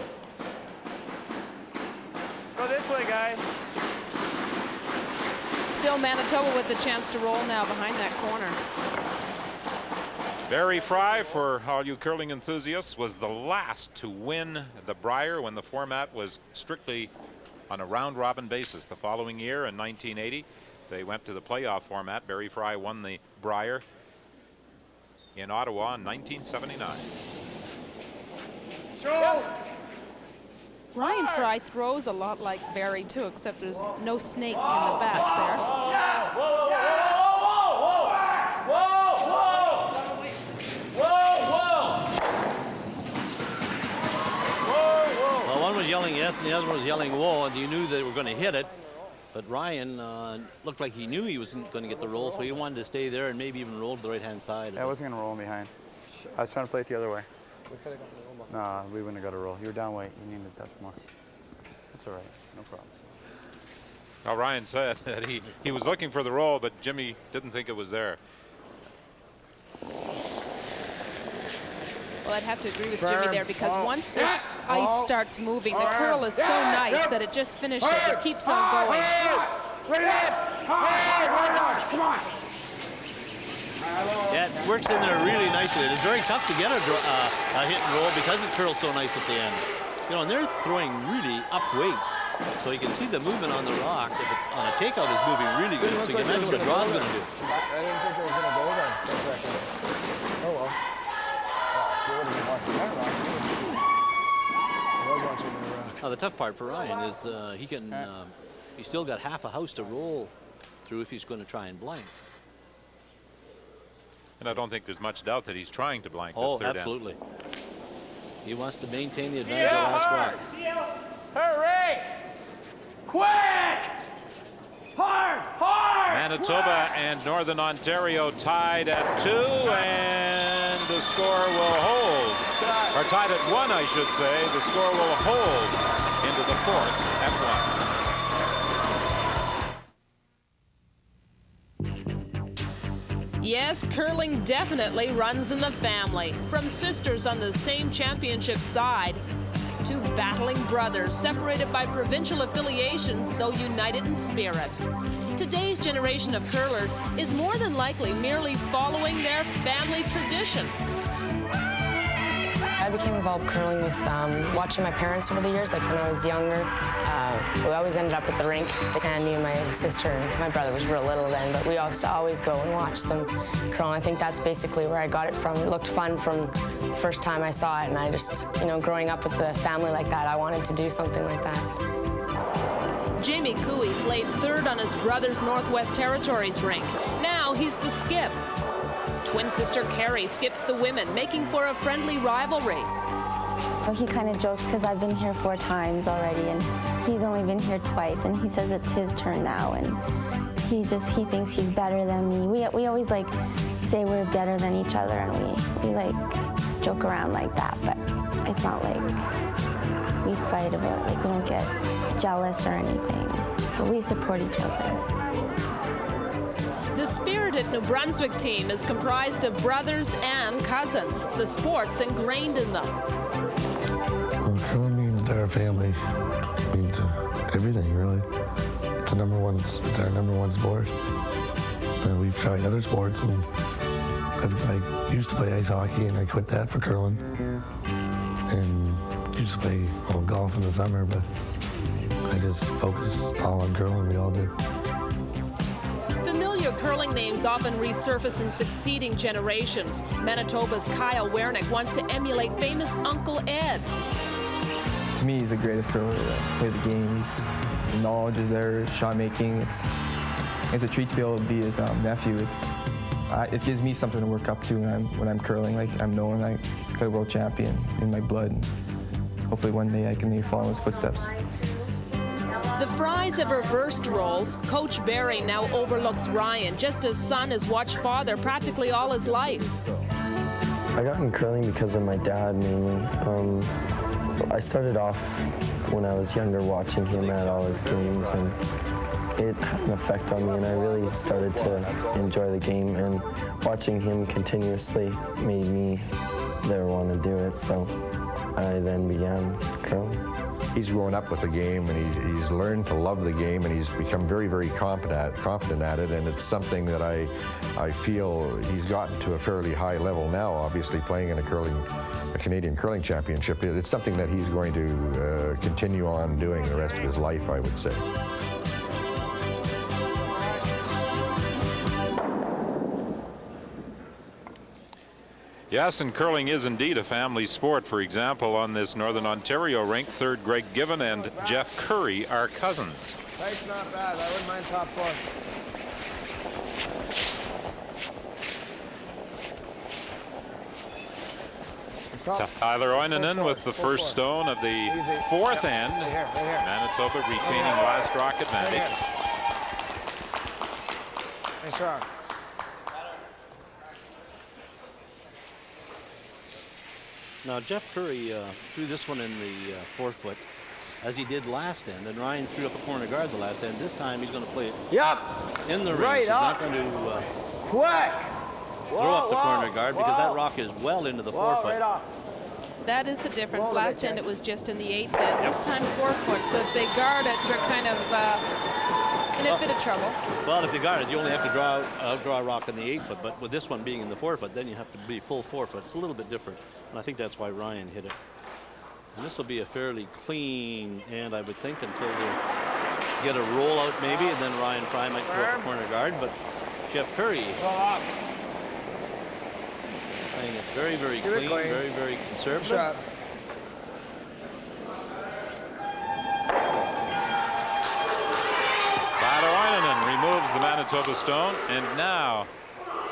Go this way, guys. Still Manitoba with the chance to roll now behind that corner. Barry Fry, for all you curling enthusiasts, was the last to win the Brier when the format was strictly on a round-robin basis. The following year, in 1980, they went to the playoff format. Barry Fry won the Brier in Ottawa in 1979. Ryan Fry throws a lot like Barry, too, except there's no snake in the back there. Well, one was yelling yes, and the other one was yelling whoa, and you knew they were going to hit it. But Ryan looked like he knew he wasn't going to get the roll, so he wanted to stay there and maybe even roll to the right-hand side. Yeah, I wasn't going to roll him behind. I was trying to play it the other way. We could have got the roll. No, we wouldn't have got a roll. You were down weight. You needed to touch more. That's all right. No problem. Well, Ryan said that he was looking for the roll, but Jimmy didn't think it was there. Well, I'd have to agree with Jimmy there, because once this ice starts moving, the curl is so nice that it just finishes. It keeps on going. Come on. Yeah, it works in there really nicely. It's very tough to get a hit and roll because it curls so nice at the end. You know, and they're throwing really up weight. So you can see the movement on the rock. If it's on a takeout, is moving really good. So you can imagine what a draw's going to do. I didn't think it was going to go there for a second. Oh, well. If you would have been watching that rock, I was watching the rock. Now, the tough part for Ryan is he can. He's still got half a house to roll through if he's going to try and blank. And I don't think there's much doubt that he's trying to blank this Oh, third absolutely. He wants to maintain the advantage of the last rock. Hurry! Quick! Hard! Hard! Manitoba and Northern Ontario tied at 2, and the score will hold. Or tied at 1, I should say. The score will hold into the 4th at 1. Yes, curling definitely runs in the family. From sisters on the same championship side to battling brothers, separated by provincial affiliations, though united in spirit. Today's generation of curlers is more than likely merely following their family tradition. I became involved curling with watching my parents over the years. Like when I was younger, we always ended up at the rink. And me and my sister and my brother was real little then, but we used to always go and watch them curl. And I think that's basically where I got it from. It looked fun from the first time I saw it, and I just, you know, growing up with a family like that, I wanted to do something like that. Jamie Currie played third on his brother's Northwest Territories rink. Now he's the skip. Twin sister Currie skips the women, making for a friendly rivalry. He kind of jokes because I've been here 4 times already, and he's only been here twice, and he says it's his turn now, and he thinks he's better than me. We always like say we're better than each other, and we like joke around like that, but it's not like we fight about it. Like we don't get jealous or anything, so we support each other. The spirited New Brunswick team is comprised of brothers and cousins. The sport's ingrained in them. Well, curling means to our family. It means everything, really. It's our number one sport. And we've tried other sports, and I used to play ice hockey, and I quit that for curling. And used to play golf in the summer, but I just focused all on curling. We all did. Familiar curling names often resurface in succeeding generations. Manitoba's Kyle Wernick wants to emulate famous Uncle Ed. To me, he's the greatest curler to play the game. The knowledge is there, shot making. It's a treat to be able to be his nephew. It gives me something to work up to when I'm curling. Like I'm knowing I got a world champion in my blood. And hopefully one day I can maybe follow his footsteps. The Fries have reversed roles. Coach Barry now overlooks Ryan, just as son has watched father practically all his life. I got in curling because of my dad, mainly. I started off when I was younger watching him at all his games, and it had an effect on me, and I really started to enjoy the game, and watching him continuously made me there want to do it, so I then began curling. He's grown up with the game, and he's learned to love the game, and he's become very, very confident at it, and it's something that I feel he's gotten to a fairly high level now, obviously playing in a Canadian Curling Championship. It's something that he's going to continue on doing the rest of his life, I would say. Yes, and curling is indeed a family sport. For example, on this Northern Ontario rink, third Greg Given and Jeff Currie are cousins. That's not bad. I wouldn't mind top 4. Tyler Oinanen with the first stone of the fourth end. Manitoba retaining last rock advantage. Nice rock. Now Jeff Currie threw this one in the forefoot, as he did last end, and Ryan threw up a corner guard the last end. This time he's going to play it in the ring. Right He's not going to throw up the corner guard because that rock is well into the forefoot. Right off. That is the difference. Last end it was just in the 8th end. This time 4-foot. So if they guard it, you're kind of in a bit of trouble. Well, if you guard it, you only have to outdraw a rock in the 8-foot. But with this one being in the 4-foot, then you have to be full 4-foot. It's a little bit different. And I think that's why Ryan hit it. And this will be a fairly clean end, I would think, until they get a rollout maybe, and then Ryan Fry might throw up a corner guard. But Jeff Currie playing it very, very clean, very, very conservative. Shot. Tyler Oinanen removes the Manitoba stone, and now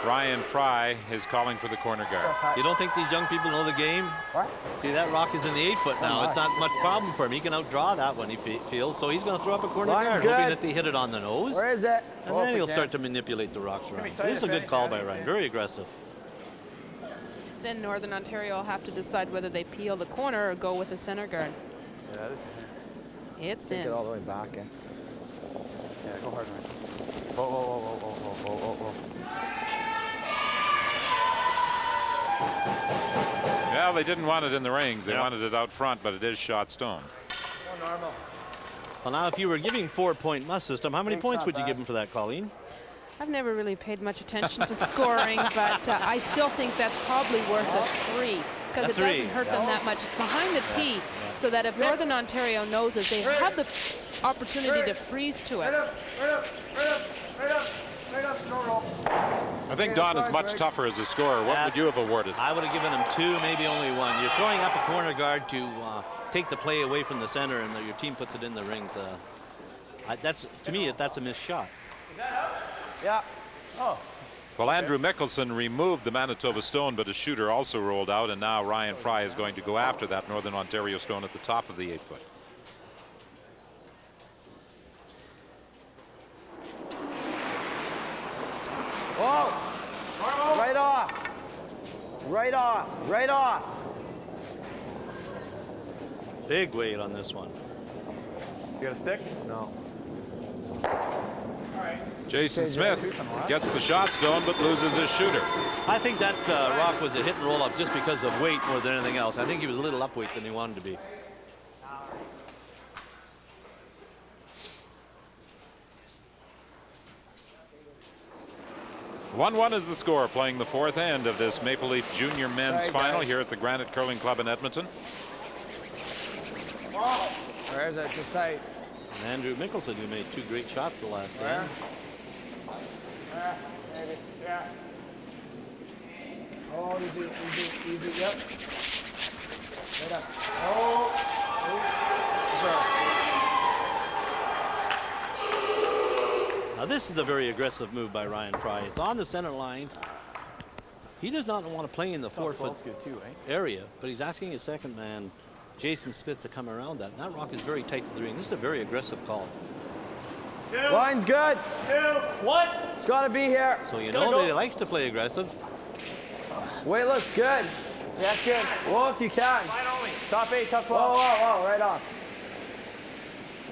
Ryan Fry is calling for the corner guard. You don't think these young people know the game? What? See, that rock is in the 8-foot now. It's not much problem for him. He can outdraw that one, he feels. So he's going to throw up a corner guard, hoping that they hit it on the nose. Where is it? And then he'll start to manipulate the rocks around. So this is a good call by Ryan. Very aggressive. Then Northern Ontario will have to decide whether they peel the corner or go with the center guard. Yeah, this is It's Take in. it all the way back in. Yeah, go hard, man. Whoa, whoa, whoa, whoa, whoa, whoa, whoa, whoa. Well, they didn't want it in the rings. They wanted it out front, but it is shot stone. Normal. Well, now, if you were giving 4-point must system, how many points would you give him for that, Colleen? I've never really paid much attention to scoring, but I still think that's probably worth a 3 because it doesn't hurt them that much. It's behind the tee, so that if Northern Ontario knows it, they have the opportunity to freeze to it. I think Don is much tougher as a scorer. What would you have awarded? I would have given him 2, maybe only 1. You're throwing up a corner guard to take the play away from the center, and your team puts it in the rings. That's, to me, that's a missed shot. Yeah. Oh. Well, Andrew Mickelson removed the Manitoba stone, but a shooter also rolled out, and now Ryan Fry is going to go after that Northern Ontario stone at the top of the 8-foot. Whoa! Right off. Right off. Right off. Big weight on this one. You got a stick? No. Jason Smith gets the shot stone, but loses his shooter. I think that rock was a hit and roll up just because of weight more than anything else. I think he was a little up weight than he wanted to be. One is the score, playing the 4th end of this Maple Leaf Junior Men's Final here at the Granite Curling Club in Edmonton. Where is it? Just tight. And Andrew Mickelson, who made 2 great shots the last game. Maybe. Yeah. Oh, easy, easy, easy. Yep. Right up. Oh. Sorry. Now this is a very aggressive move by Ryan Fry. It's on the center line. He does not want to play in the 4-foot area, but he's asking his second man, Jason Smith, to come around that. And that rock is very tight to the ring. This is a very aggressive call. Line's good. 2, 1. It's got to be here. So you know that he likes to play aggressive. Weight looks good. That's good. Whoa, if you can. Line only. Top 8, top 12. Whoa, whoa, whoa. Right off.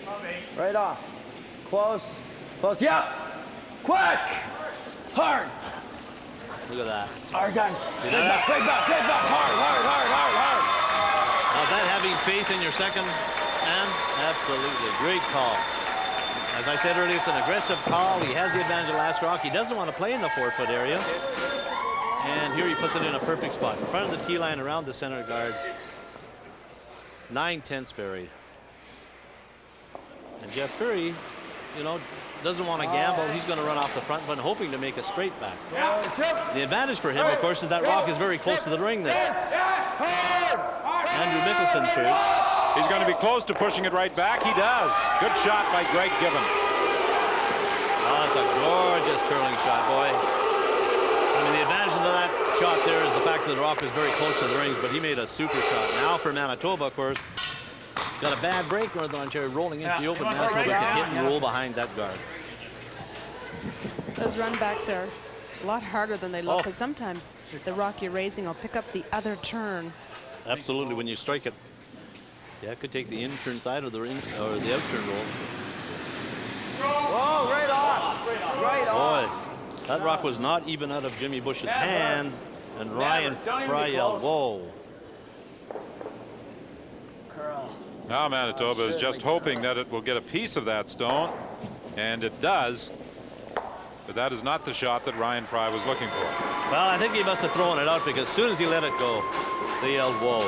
Top 8. Right off. Close. Close. Yep. Quick. Hard. Look at that. All right, guys. Big back, big back, big back. Hard, hard, hard, hard, hard. Now that having faith in your second man, absolutely. Great call. As I said earlier, it's an aggressive call. He has the advantage of the last rock. He doesn't want to play in the 4-foot area. And here he puts it in a perfect spot. In front of the tee line, around the center guard. 9/10 buried. And Jeff Currie, you know, doesn't want to gamble. He's going to run off the front, but hoping to make a straight back. The advantage for him, of course, is that rock is very close to the ring there. Andrew Mickelson through. He's going to be close to pushing it right back. He does. Good shot by Greg Gibbon. Oh, it's a gorgeous curling shot, boy. I mean, the advantage of that shot there is the fact that the rock was very close to the rings, but he made a super shot. Now for Manitoba, of course, got a bad break. Northern Ontario rolling into the open. Manitoba can hit and roll behind that guard. Those run backs are a lot harder than they look, because sometimes the rock you're raising will pick up the other turn. Absolutely, when you strike it. Yeah, it could take the in-turn side or the out-turn roll. Whoa, right off. Right off. Boy, that rock was not even out of Jimmy Bush's hands, and Ryan Fry yelled, whoa. Now Manitoba is just hoping that it will get a piece of that stone, and it does. But that is not the shot that Ryan Fry was looking for. Well, I think he must have thrown it out, because as soon as he let it go, they yelled, whoa.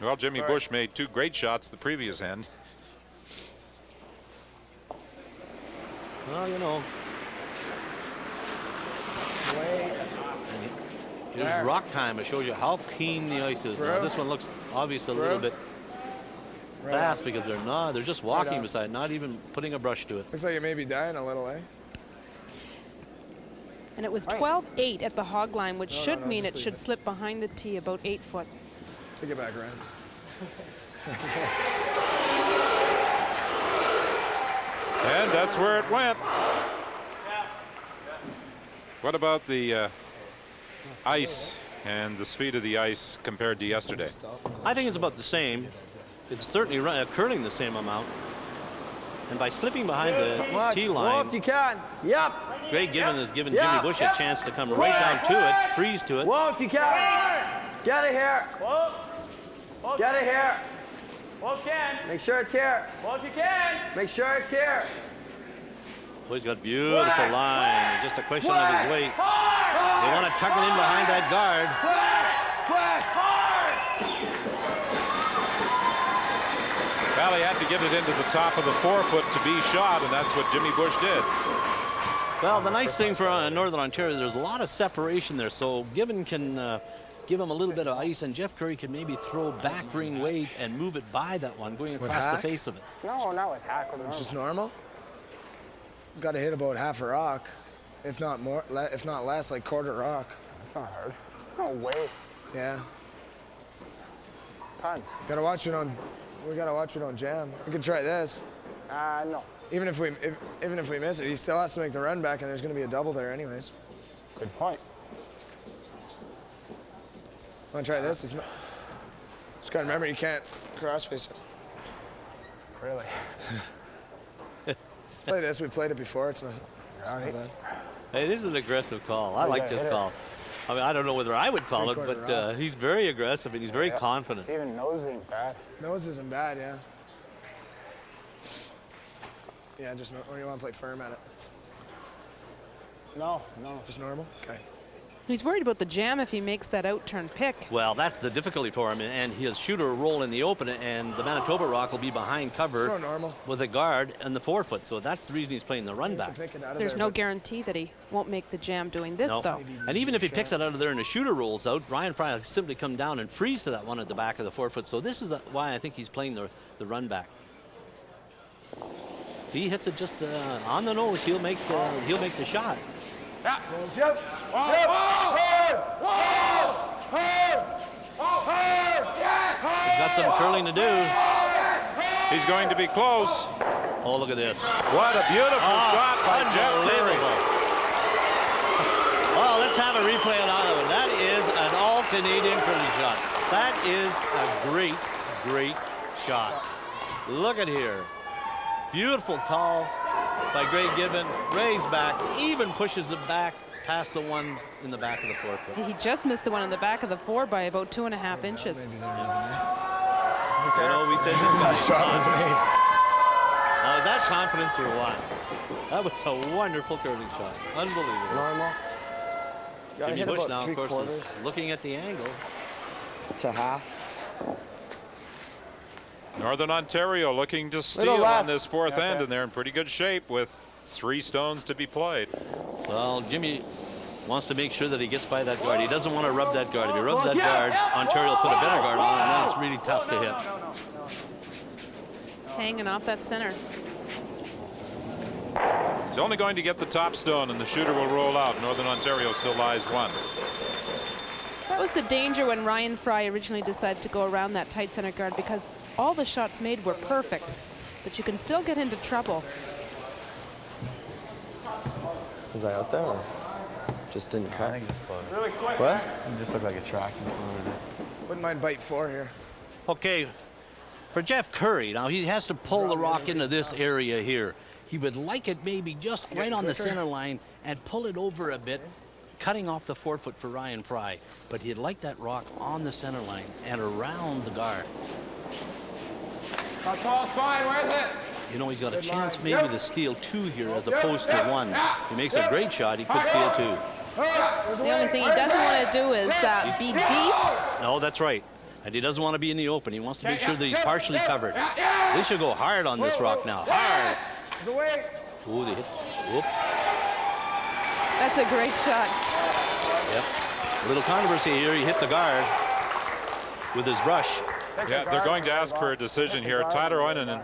Well, Jimmy Bush made 2 great shots the previous end. Well, you know. Here's rock time. It shows you how keen the ice is. Now, this one looks obviously a little bit fast because they're just walking beside, not even putting a brush to it. Looks like it may be dying a little, eh? And it was 12-8 at the hog line, which should mean it should slip behind the tee about 8 foot. Take it back, Ryan. And that's where it went. What about the ice and the speed of the ice compared to yesterday? I think it's about the same. It's certainly curling the same amount. And by slipping behind the tee line, if you can. Yep. Greg Gibbon has given Jimmy Bush a chance to come right down to it, freeze to it. Whoa, if you can. Get it here. Get it here. Both can. Make sure it's here. Both you can. Make sure it's here. Well, he's got beautiful line. It's just a question of his weight. They want to tuck it in behind that guard. Well, he had to get it into the top of the forefoot to be shot, and that's what Jimmy Bush did. Well, the nice thing for Northern Ontario, there's a lot of separation there, so Gibbon can give him a little bit of ice, and Jeff Currie can maybe throw back ring weight and move it by that one, going across the face of it. No, not with hack. It's just normal. Got to hit about half a rock, if not more, if not less, like quarter rock. That's not hard. No way. Yeah. Tons. Gotta watch it on. We gotta watch it on jam. We could try this. No. Even if we miss it, he still has to make the run back, and there's gonna be a double there anyways. Good point. Want to try this? It's not. Just gotta remember, you can't cross-face it. Really? Play this. We played it before. It's not bad. It is an aggressive call. I like this call. I mean, I don't know whether I would call it, but he's very aggressive and he's very confident. Even nose ain't bad. Nose isn't bad, yeah. Yeah, just or you want to play firm at it? No. Just normal? Okay. He's worried about the jam if he makes that out-turn pick. Well, that's the difficulty for him, and his shooter will roll in the open, and the Manitoba Rock will be behind cover So normal. with a guard and the forefoot, so that's the reason he's playing the run back. There's no guarantee that he won't make the jam doing this, though. And even if he picks it out of there and the shooter rolls out, Ryan Fry will simply come down and freeze to that one at the back of the forefoot, so this is why I think he's playing the run back. If he hits it just on the nose, he'll make the shot. Yeah. Yep. He's got some curling to do. He's going to be close. Oh, look at this. What a beautiful shot by Jeff Currie. Well, let's have a replay on that one. That is an all-Canadian curling shot. That is a great, great shot. Look at here. Beautiful call by Greg Gibbon. Rays back, even pushes it back past the one in the back of the forefoot. He just missed the one in the back of the four by about 2.5 inches. You know, we said this guy's shot was made. Now, is that confidence or what? That was a wonderful curling shot. Unbelievable. Normal. Jimmy Bush now, of course, is looking at the angle. To half. Northern Ontario looking to steal on this fourth end, and they're in pretty good shape with 3 stones to be played. Well, Jimmy wants to make sure that he gets by that guard. He doesn't want to rub that guard. If he rubs that guard, Ontario will put a better guard on, and then it's really tough to hit. Hanging off that center. He's only going to get the top stone, and the shooter will roll out. Northern Ontario still lies 1. That was the danger when Ryan Fry originally decided to go around that tight center guard, because all the shots made were perfect, but you can still get into trouble. Was I out there or just didn't cut? I think it's floated. Really quick. What? It just looked like a track and floated it. Wouldn't mind bite 4 here. Okay, for Jeff Currie, now he has to pull the rock into this area here. He would like it maybe just right on the center line and pull it over a bit, cutting off the forefoot for Ryan Fry. But he'd like that rock on the center line and around the guard. That ball's fine. Where is it? You know, he's got a chance maybe to steal 2 here as opposed to 1. He makes a great shot. He could steal 2. The only thing he doesn't want to do is be deep. No, that's right. And he doesn't want to be in the open. He wants to make sure that he's partially covered. They should go hard on this rock now. Hard. Ooh, they hit. Whoop. That's a great shot. Yep. A little controversy here. He hit the guard with his brush. Yeah, they're going to ask for a decision here. Tyler Oinen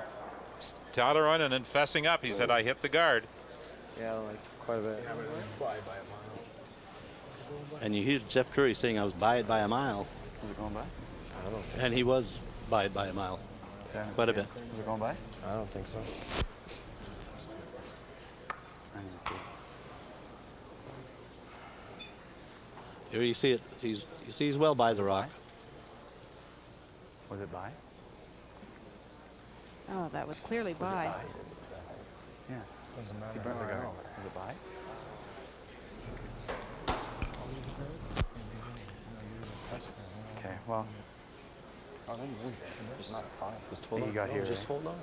fessing up. He said, I hit the guard. Yeah, like quite a bit. And you hear Jeff Currie saying, I was by it by a mile. Is it going by? I don't think And he was by it by a mile. Quite a bit. Is it going by? I don't think so. I didn't see it. Here you see it. You see he's well by the rock. Was it by? Oh, that was clearly by. Yeah. Doesn't matter. He burned the guard. Was it by? Okay, well, Just hold on. You got here. Just hold on.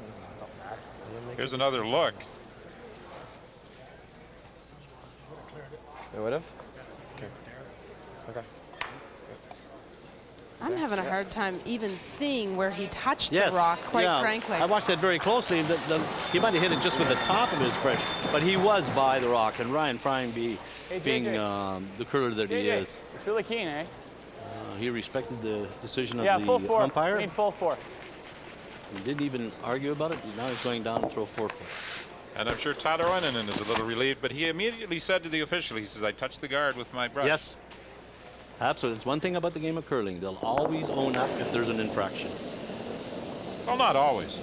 Here's another look. They would have? Okay. Okay. I'm having a hard time even seeing where he touched Yes, the rock, quite yeah. frankly. I watched that very closely. He might have hit it just with the top of his brush, but he was by the rock, and Ryan Fry being the curler that he is. It's really keen, eh? He respected the decision of full the four. umpire. Need full four. He didn't even argue about it. Now he's going down and throw 4-4. And I'm sure Tyler Oinonen is a little relieved, but he immediately said to the official, he says, I touched the guard with my brush. Yes. Absolutely. It's one thing about the game of curling. They'll always own up if there's an infraction. Well, not always.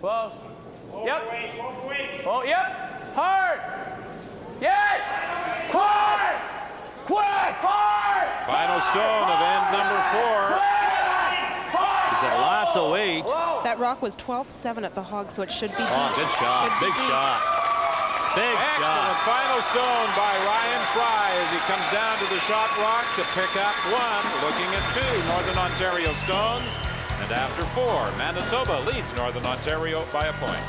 Close. Yep. Oh, yep. Hard. Yes. Hard. Quick. Hard. Final stone of end number 4. He's got lots of weight. That rock was 12-7 at the hog, so it should be deep. Oh, good shot. Big shot. Big Excellent shot. final stone by Ryan Fry as he comes down to the shot rock to pick up 1, looking at 2 Northern Ontario stones. And after 4, Manitoba leads Northern Ontario by a point.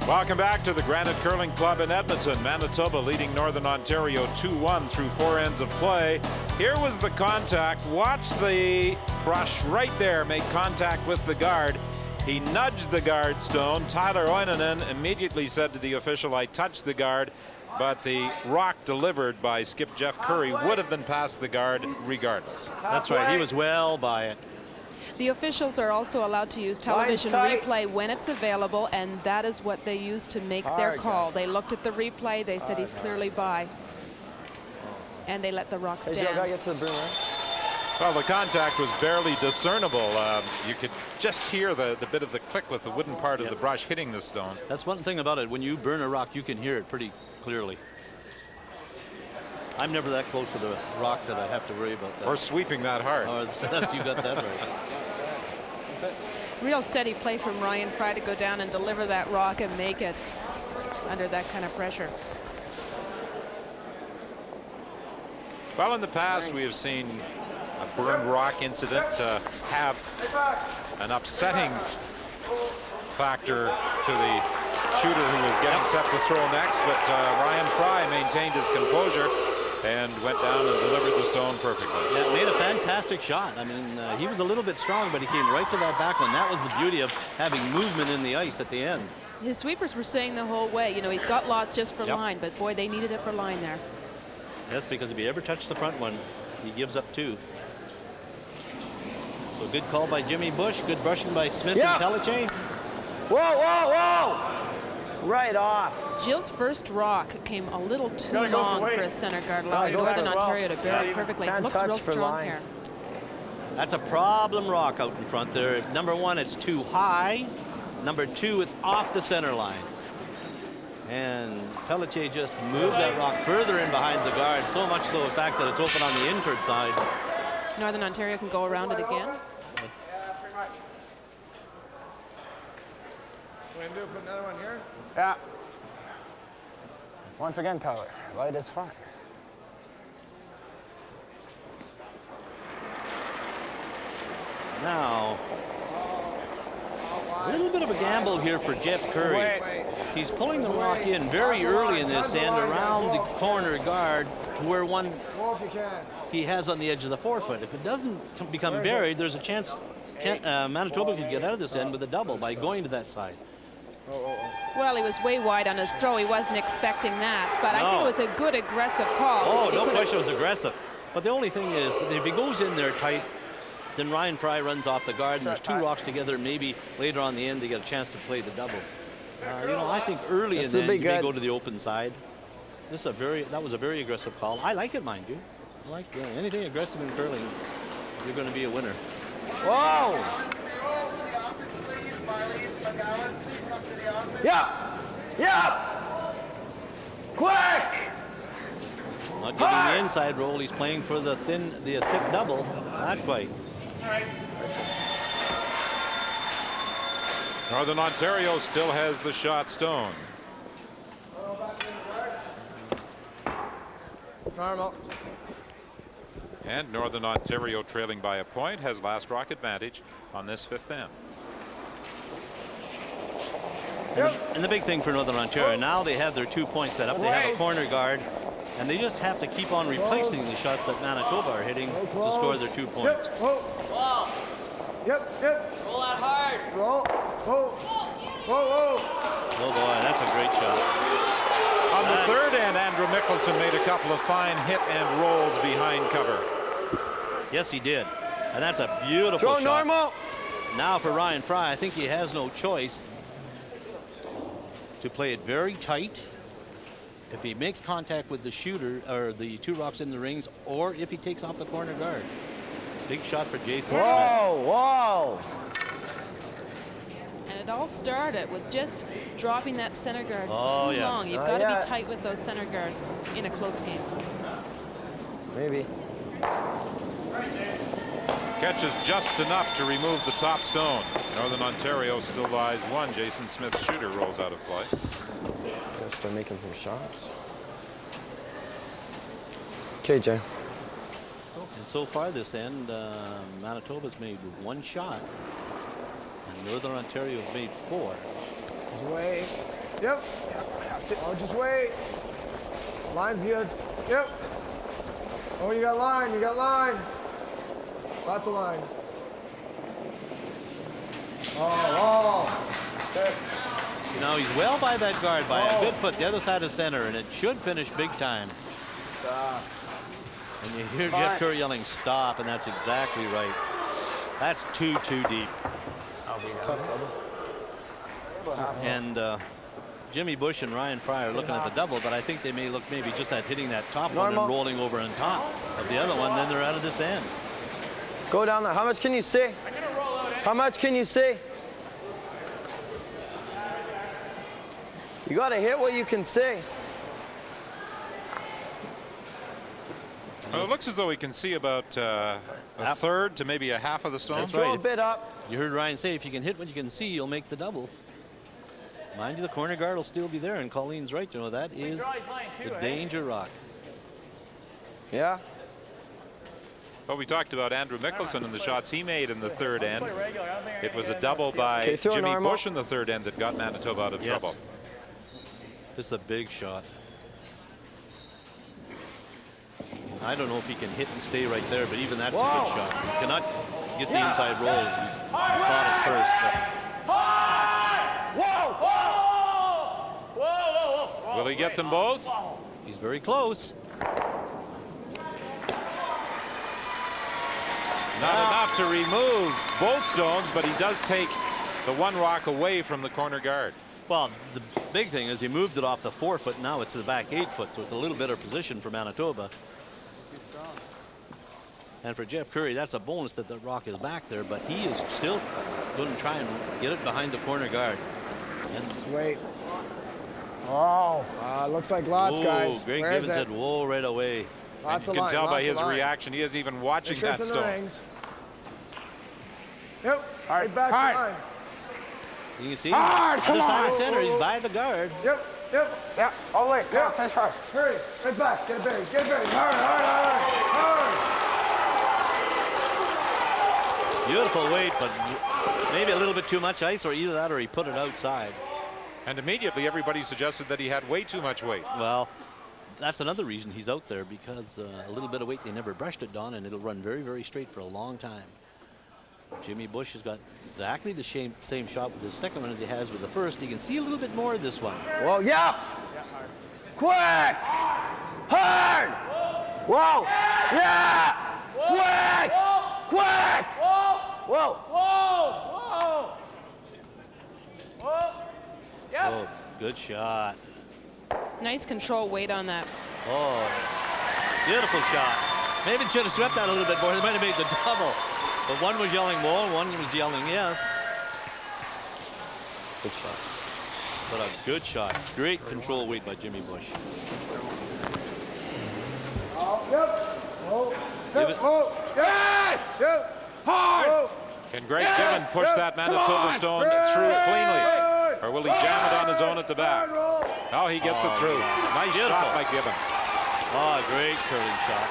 Welcome back to the Granite Curling Club in Edmonton. Manitoba leading Northern Ontario 2-1 through 4 ends of play. Here was the contact. Watch the brush right there make contact with the guard. He nudged the guard stone. Tyler Oinonen immediately said to the official, I touched the guard, but the rock delivered by skip Jeff Currie would have been past the guard regardless. That's right. He was well by it. The officials are also allowed to use television replay when it's available, and that is what they use to make their call. They looked at the replay, they said he's clearly by, and they let the rock stand. Hey, Joe, gotta get to the broom, right? Well, the contact was barely discernible. You could just hear the bit of the click with the wooden part of the brush hitting the stone. That's one thing about it. When you burn a rock, you can hear it pretty clearly. I'm never that close to the rock that I have to worry about that. Or sweeping that hard. Oh, you got that right. Real steady play from Ryan Fry to go down and deliver that rock and make it under that kind of pressure. Well, in the past, we have seen a burned rock incident have an upsetting factor to the shooter who was getting set to throw next, but Ryan Fry maintained his composure and went down and delivered the stone perfectly. Yeah, made a fantastic shot. I mean, he was a little bit strong, but he came right to that back one. That was the beauty of having movement in the ice at the end. His sweepers were saying the whole way, you know, he's got lots just for line, but boy, they needed it for line there. Yes, because if he ever touched the front one, he gives up 2. So good call by Jimmy Bush, good brushing by Smith and Pelletier. Whoa, whoa, whoa! Right off. Gilles' first rock came a little too long for a center guard, allowing Northern Ontario to bear it perfectly. Looks real strong here. That's a problem rock out in front there. Number 1, it's too high. Number 2, it's off the center line. And Pelletier just moved that rock further in behind the guard, so much so, in fact, that it's open on the inward side. Northern Ontario can go around it again. Yeah, pretty much. What do? Put another one here? Yeah. Once again, Tyler, light is fine. Now, a little bit of a gamble here for Jeff Currie. He's pulling the rock in very early in this end around the corner guard to where one he has on the edge of the forefoot. If it doesn't become buried, there's a chance Manitoba could get out of this end with a double by going to that side. Well, he was way wide on his throw. He wasn't expecting that, but I think it was a good aggressive call. Oh, no question it was aggressive. But the only thing is, if he goes in there tight, then Ryan Fry runs off the guard, and there's 2 rocks together. Maybe later on the end, they get a chance to play the double. You know, I think early in the end, you may go to the open side. That was a very aggressive call. I like it, mind you. I like anything aggressive in curling, you're going to be a winner. Whoa! Yeah! Yeah! Quick! Not getting the inside roll. He's playing for the thick double. Not quite. Northern Ontario still has the shot stone. Normal. And Northern Ontario, trailing by a point, has last rock advantage on this fifth end. And the big thing for Northern Ontario, now they have their 2 points set up. They have a corner guard, and they just have to keep on replacing the shots that Manitoba are hitting to score their 2 points. Wow. Yep. Roll out hard. Roll. Whoa. Oh boy, that's a great shot. On the third end, Andrew Mickelson made a couple of fine hit and rolls behind cover. Yes, he did. And that's a beautiful shot. Normal. Now for Ryan Fry, I think he has no choice to play it very tight. If he makes contact with the shooter or the 2 rocks in the rings, or if he takes off the corner guard. Big shot for Jason Smith. Whoa. And it all started with just dropping that center guard too long. You've got to be tight with those center guards in a close game. Maybe. Catches just enough to remove the top stone. Northern Ontario still lies 1. Jason Smith's shooter rolls out of play. Gotta start making some shots. Okay, Jay. And so far this end, Manitoba's made 1 shot, and Northern Ontario have made 4. Just wait. Yep. Oh, just wait. Line's good. Yep. Oh, you got line. Lots of line. Good. You know, he's well by that guard by a good foot, the other side of center, and it should finish big time. Stop. And you hear Jeff Currie yelling stop, and that's exactly right. That's too deep. It's tough double. And Jimmy Bush and Ryan Fry are looking at the double, but I think they may look maybe just at hitting that top one and rolling over on top of the other one, then they're out of this end. Go down there. How much can you see? How much can you see? You got to hit what you can see. Well, it looks as though he can see about a third to maybe a half of the stone. That's right. A bit up. You heard Ryan say if you can hit what you can see, you'll make the double. Mind you, the corner guard will still be there, and Colleen's right. You know, that is the danger rock. Yeah. Well, we talked about Andrew Mickelson and the shots he made in the third end. It was a double by Jimmy Bush in the third end that got Manitoba out of trouble. This is a big shot. I don't know if he can hit and stay right there, but even that's a good shot. He cannot get the inside rolls. We thought at first, but will he get them both? He's very close. Not enough to remove both stones, but he does take the 1 rock away from the corner guard. Well, the big thing is he moved it off the 4 foot. Now it's to the back 8 foot, so it's a little better position for Manitoba. And for Jeff Currie, that's a bonus that the rock is back there, but he is still going to try and get it behind the corner guard. And wait. Oh, looks like lots, guys. Greg Gibbons said, whoa, right away. And you can tell by his reaction, he isn't even watching that stone. Yep, right back to line. You can see other side of center, he's by the guard. Yep. All the way. Yep. Finish hard. Hurry. Right back. Get it buried. Hard. Beautiful weight, but maybe a little bit too much ice, or either that or he put it outside. And immediately everybody suggested that he had way too much weight. Well, that's another reason he's out there, because a little bit of weight, they never brushed it, Don, and it'll run very, very straight for a long time. Jimmy Bush has got exactly the same shot with the second one as he has with the first. He can see a little bit more of this one. Well, yeah. Quick. Hard. Whoa. Yeah. Quick. Quick. Whoa. Yep. Oh, good shot. Nice control weight on that. Oh, beautiful shot. Maybe it should have swept that a little bit more. They might have made the double. But one was yelling whoa, one was yelling yes. Good shot. But a good shot. Great control weight by Jimmy Bush. Yes! Hard! Can Greg Gibbon push that Manitoba stone through cleanly? Or will he jam it on his own at the back? Oh, he gets it through. Nice shot by Gibbon. Oh, great curling shot.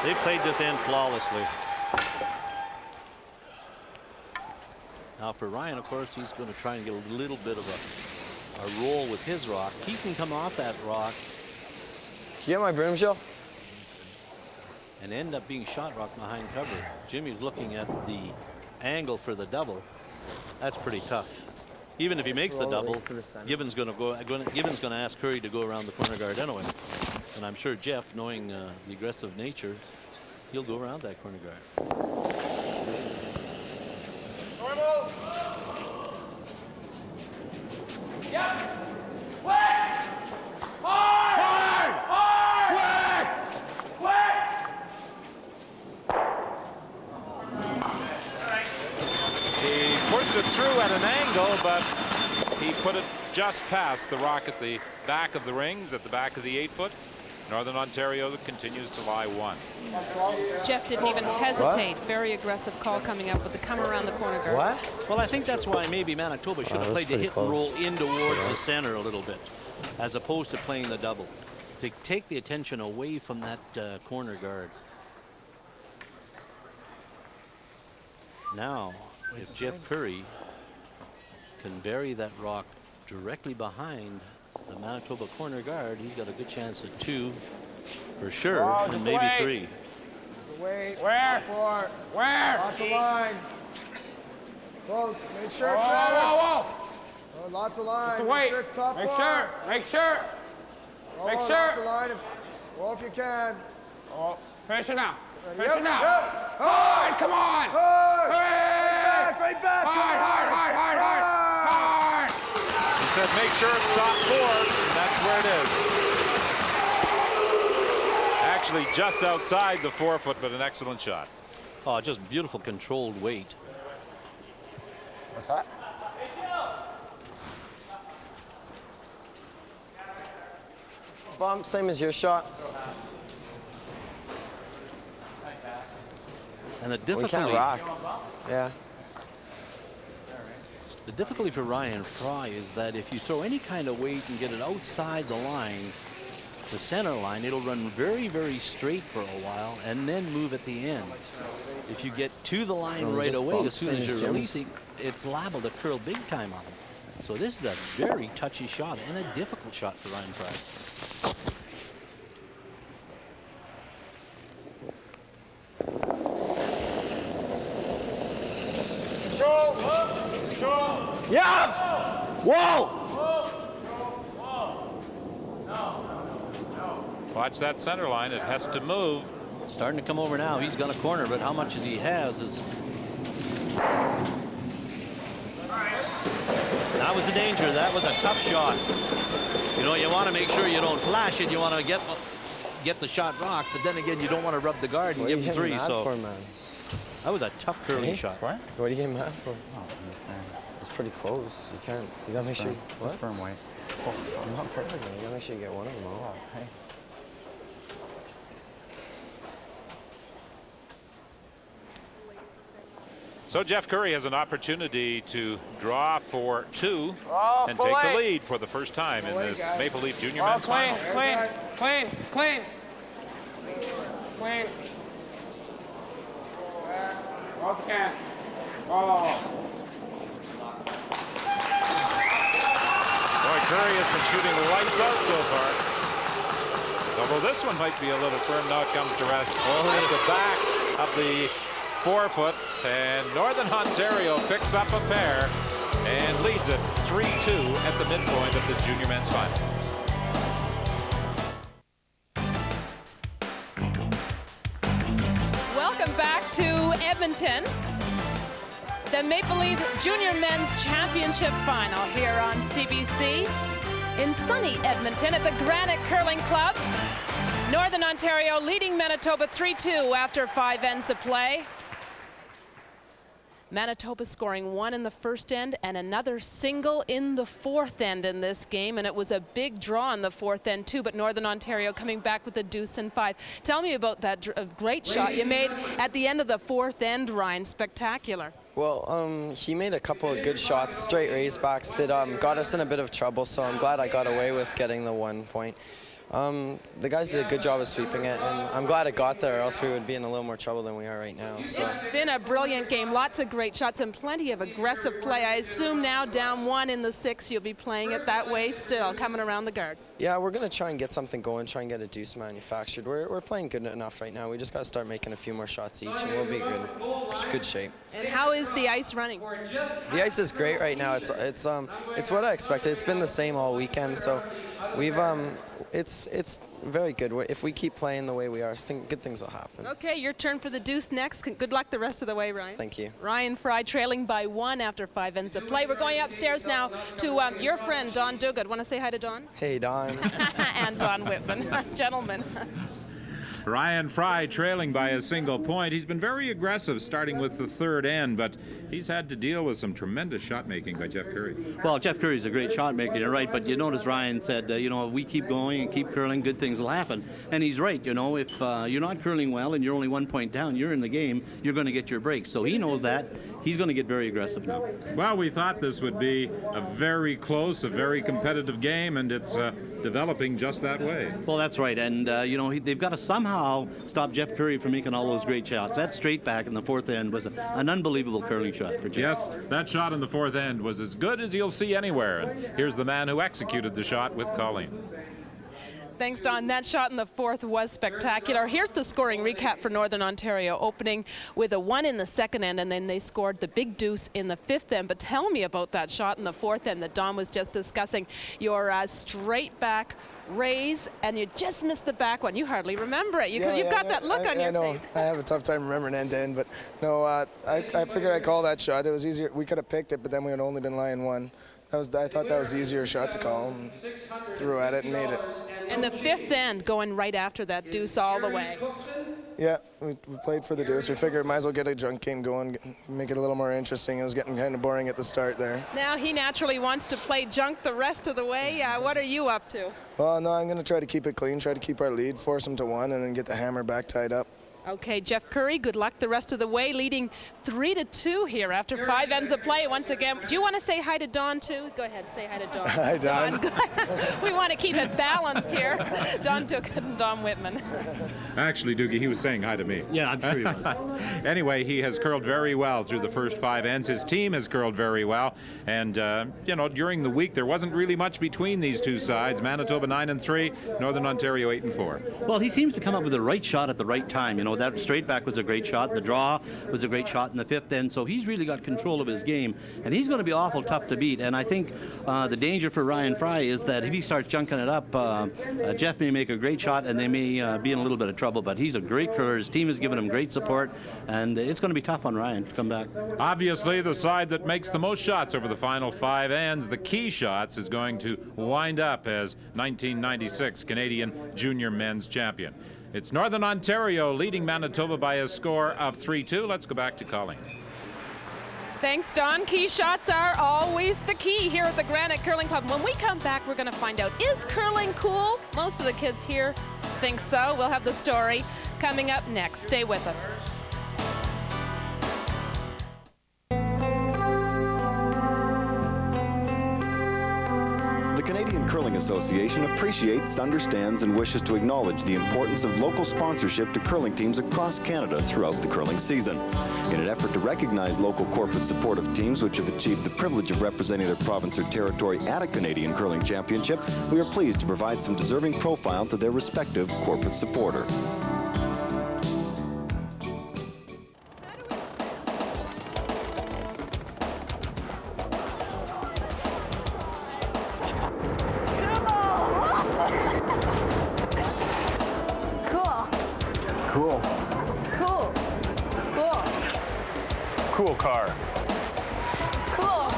They played this end flawlessly. Now for Ryan, of course, he's going to try and get a little bit of a roll with his rock. He can come off that rock. You get my broom, Joe? And end up being shot rock behind cover. Jimmy's looking at the angle for the double. That's pretty tough. Even if he makes the double, Gibbons going to ask Currie to go around the corner guard anyway. And I'm sure Jeff, knowing the aggressive nature, he'll go around that corner guard. Yeah. Quick! Hard! Hard! Quick! He pushed it through at an angle, but he put it just past the rock at the back of the rings, at the back of the 8-foot. Northern Ontario continues to lie 1. Jeff didn't even hesitate. What? Very aggressive call coming up with the come around the corner guard. What? Well, I think that's why maybe Manitoba should have played the hit and roll in towards the center a little bit, as opposed to playing the double, to take the attention away from that corner guard. Now, if Jeff Currie can bury that rock directly behind the Manitoba corner guard, he's got a good chance at 2 for sure, and maybe 3. Wait. Where? Where? Lots of line. Close. Make sure it's center. Whoa. Oh, lots of line. Make sure it's top bar. Make sure. Make sure. Lots of line. Well, if you can. Oh, finish it now. Finish it now. Hard. Come on. Hard. Right back. Hard. He said make sure it's top 4, and that's where it is. Actually just outside the 4-foot, but an excellent shot. Oh, just beautiful controlled weight. What's that? Bump, same as your shot. And the difficulty. We can't rock. Yeah. The difficulty for Ryan Fry is that if you throw any kind of weight and get it outside the line, the center line, it'll run very, very straight for a while and then move at the end. If you get to the line right away, as soon as you're releasing, it's liable to curl big time on him. So this is a very touchy shot and a difficult shot for Ryan Fry. Yeah! Whoa! Watch that center line. It has to move. Starting to come over now. He's going to corner, but how much as he has is... That was the danger. That was a tough shot. You know, you want to make sure you don't flash it. You want to get the shot rocked, but then again, you don't want to rub the guard and give him 3. So that was a tough curling shot. What are you getting mad for? Oh, I'm just saying. It's pretty close. You can't. You gotta make sure. What? Firm weight. Oh, I'm not perfect. You gotta make sure you get one of them all. Hey. So Jeff Currie has an opportunity to draw for 2 and full take the weight. lead for the first time in this Maple Leaf Junior Oh, Men's Final. clean. Off you can. Oh. Boy, Currie has been shooting lights out so far. Although this one might be a little firm. Now it comes to rest at the back of the 4-foot, and Northern Ontario picks up a pair and leads it 3-2 at the midpoint of this Junior Men's Final. Welcome back to Edmonton. The Maple Leaf Junior Men's Championship Final here on CBC in sunny Edmonton at the Granite Curling Club. Northern Ontario leading Manitoba 3-2 after 5 ends of play. Manitoba scoring 1 in the first end and another single in the 4th end in this game, and it was a big draw in the 4th end too, but Northern Ontario coming back with a deuce and 5. Tell me about that great shot you made at the end of the 4th end, Ryan. Spectacular. Well, he made a couple of good shots, straight raisebacks that got us in a bit of trouble, so I'm glad I got away with getting the 1 point. The guys did a good job of sweeping it, and I'm glad it got there, or else we would be in a little more trouble than we are right now. So. It's been a brilliant game. Lots of great shots and plenty of aggressive play. I assume now down 1 in the 6, you'll be playing it that way still, coming around the guard. Yeah, we're going to try and get something going, try and get a deuce manufactured. We're playing good enough right now. We just got to start making a few more shots each, and we'll be good shape. And how is the ice running? The ice is great right now. It's what I expected. It's been the same all weekend, so we've it's very good. If we keep playing the way we are, I think good things will happen. Okay, your turn for the deuce next. Good luck the rest of the way, Ryan. Thank you. Ryan Fry trailing by 1 after 5 ends of play. We're going upstairs now to your friend, Don Duguid. Want to say hi to Don? Hey, Don. And Don Whitman. Gentlemen. Ryan Fry trailing by a single point. He's been very aggressive starting with the third end, but he's had to deal with some tremendous shot making by Jeff Currie. Well, Jeff Currie's a great shot maker, you're right, but you notice Ryan said, you know, if we keep going and keep curling, good things will happen. And he's right, you know, if you're not curling well and you're only 1 point down, you're in the game, you're going to get your breaks. So he knows that. He's going to get very aggressive now. Well, we thought this would be a very close, a very competitive game, and it's developing just that way. Well, that's right, and you know, they've got to somehow stop Jeff Currie from making all those great shots. That straight back in the fourth end was an unbelievable curling shot for Jeff. Yes, that shot in the fourth end was as good as you'll see anywhere, and here's the man who executed the shot with Colleen. Thanks, Don. That shot in the fourth was spectacular. Here's the scoring recap for Northern Ontario, opening with a 1 in the second end, and then they scored the big deuce in the fifth end. But tell me about that shot in the fourth end that Don was just discussing. Your straight back raise, and you just missed the back one. You hardly remember it. You've got that look on your face. I have a tough time remembering end to end, but no, I figured I'd call that shot. It was easier. We could have picked it, but then we had only been lying 1. I thought that was the easier shot to call, and threw at it and made it. And the fifth end going right after that deuce all the way. Yeah, we played for the deuce. We figured might as well get a junk game going, make it a little more interesting. It was getting kind of boring at the start there. Now he naturally wants to play junk the rest of the way. What are you up to? Well, no, I'm going to try to keep it clean, try to keep our lead, force them to 1, and then get the hammer back tied up. Okay, Jeff Currie, good luck the rest of the way, leading 3-2 here after 5 ends of play. Once again, do you want to say hi to Don too? Go ahead, say hi to Don. Hi, Don. We want to keep it balanced here. Don Duguid and Don Whitman. Actually, Doogie, he was saying hi to me. Yeah, I'm sure he was. Anyway, he has curled very well through the first 5 ends. His team has curled very well. And, you know, during the week, there wasn't really much between these two sides. Manitoba 9-3, Northern Ontario 8-4. Well, he seems to come up with the right shot at the right time. You know, that straight back was a great shot. The draw was a great shot in the fifth end. So he's really got control of his game. And he's going to be awful tough to beat. And I think the danger for Ryan Fry is that if he starts junking it up, Jeff may make a great shot and they may be in a little bit of trouble. But he's a great curler. His team has given him great support. And it's going to be tough on Ryan to come back. Obviously, the side that makes the most shots over the final 5 ends, the key shots, is going to wind up as 1996 Canadian Junior Men's Champion. It's Northern Ontario leading Manitoba by a score of 3-2. Let's go back to Colleen. Thanks, Don. Key shots are always the key here at the Granite Curling Club. When we come back, we're going to find out, is curling cool? Most of the kids here think so. We'll have the story coming up next. Stay with us. The Canadian Curling Association appreciates, understands, and wishes to acknowledge the importance of local sponsorship to curling teams across Canada throughout the curling season. In an effort to recognize local corporate support of teams which have achieved the privilege of representing their province or territory at a Canadian Curling Championship, we are pleased to provide some deserving profile to their respective corporate supporter. Cool car. Cool.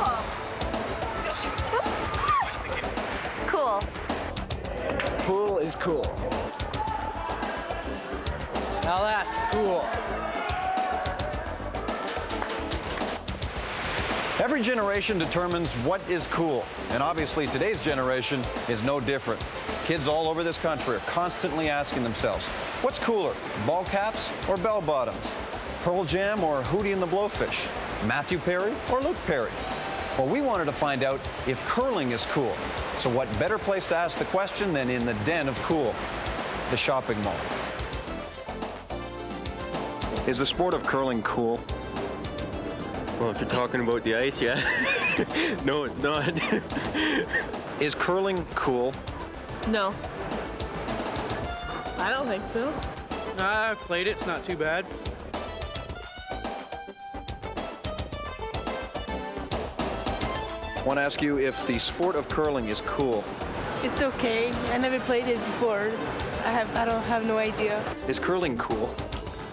Cool. Cool is cool. Now that's cool. Every generation determines what is cool, and obviously today's generation is no different. Kids all over this country are constantly asking themselves, what's cooler, ball caps or bell bottoms? Pearl Jam or Hootie and the Blowfish? Matthew Perry or Luke Perry? Well, we wanted to find out if curling is cool. So what better place to ask the question than in the den of cool, the shopping mall. Is the sport of curling cool? Well, if you're talking about the ice, yeah. No, it's not. Is curling cool? No. I don't think so. I've played it. It's not too bad. I want to ask you if the sport of curling is cool. It's okay. I never played it before. I don't have no idea. Is curling cool?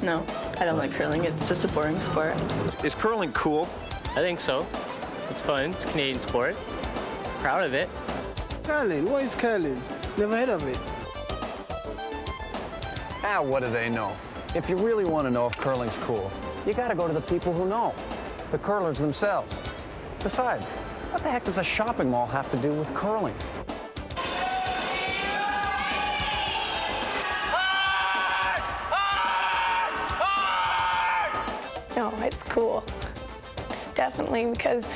No, I don't like curling. It's just a boring sport. Is curling cool? I think so. It's fun. It's a Canadian sport. Proud of it. Curling? What is curling? Never heard of it. Ah, what do they know? If you really want to know if curling's cool, you got to go to the people who know, the curlers themselves. Besides, what the heck does a shopping mall have to do with curling? No, it's cool. Definitely, because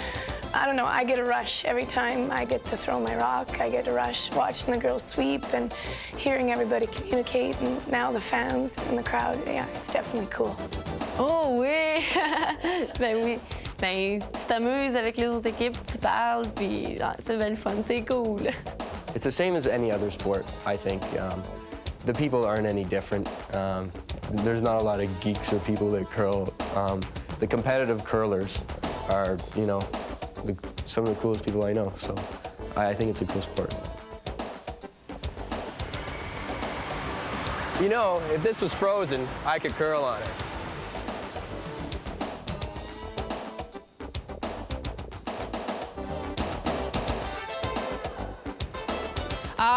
I don't know, I get a rush every time I get to throw my rock. I get a rush watching the girls sweep and hearing everybody communicate, and now the fans and the crowd. Yeah, it's definitely cool. Oh oui! Ben oui. Ben, tu t'amuses avec les autres équipes, tu parles, puis c'est bien le fun, c'est cool. It's the same as any other sport, I think. The people aren't any different. There's not a lot of geeks or people that curl. The competitive curlers are, you know, some of the coolest people I know. So I think it's a cool sport. You know, if this was frozen, I could curl on it.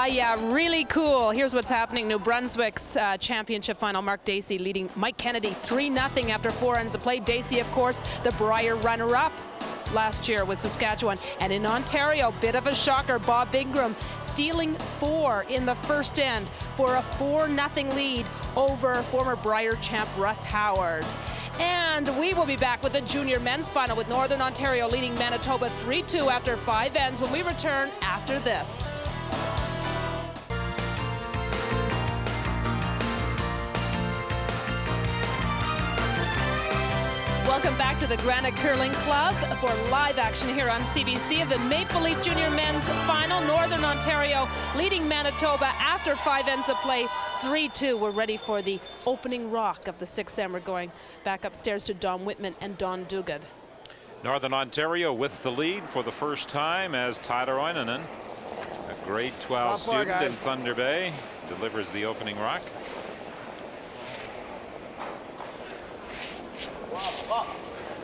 Yeah, really cool. Here's what's happening. New Brunswick's championship final. Mark Dacey leading Mike Kennedy 3-0 after 4 ends of play. Dacey, of course, the Brier runner-up last year with Saskatchewan. And in Ontario, bit of a shocker. Bob Ingram stealing 4 in the first end for a 4-0 lead over former Brier champ Russ Howard. And we will be back with the junior men's final with Northern Ontario leading Manitoba 3-2 after 5 ends when we return after this. Welcome back to the Granite Curling Club for live action here on CBC of the Maple Leaf Junior Men's Final. Northern Ontario leading Manitoba after 5 ends of play, 3-2. We're ready for the opening rock of the 6M. We're going back upstairs to Don Whitman and Don Duguid. Northern Ontario with the lead for the first time as Tyler Oinonen, a grade 12 student in Thunder Bay, delivers the opening rock.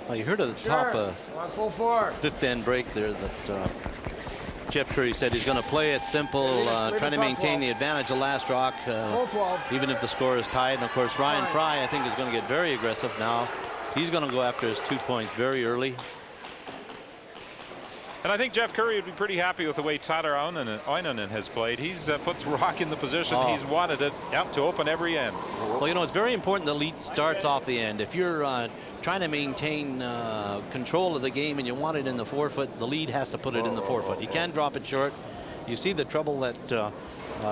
Well, you heard at the top full 4. fifth end break there that Jeff Currie said he's going to play it simple, trying to maintain the advantage of last rock, full 12. even if the score is tied. And of course, Ryan Fry, I think, is going to get very aggressive now. He's going to go after his 2 points very early. And I think Jeff Currie would be pretty happy with the way Tyler Oinonen has played. He's put the rock in the position he's wanted it to open every end. Well, you know, it's very important the lead starts off the end. If you're trying to maintain control of the game and you want it in the forefoot, the lead has to put it in the forefoot. You can't drop it short. You see the trouble that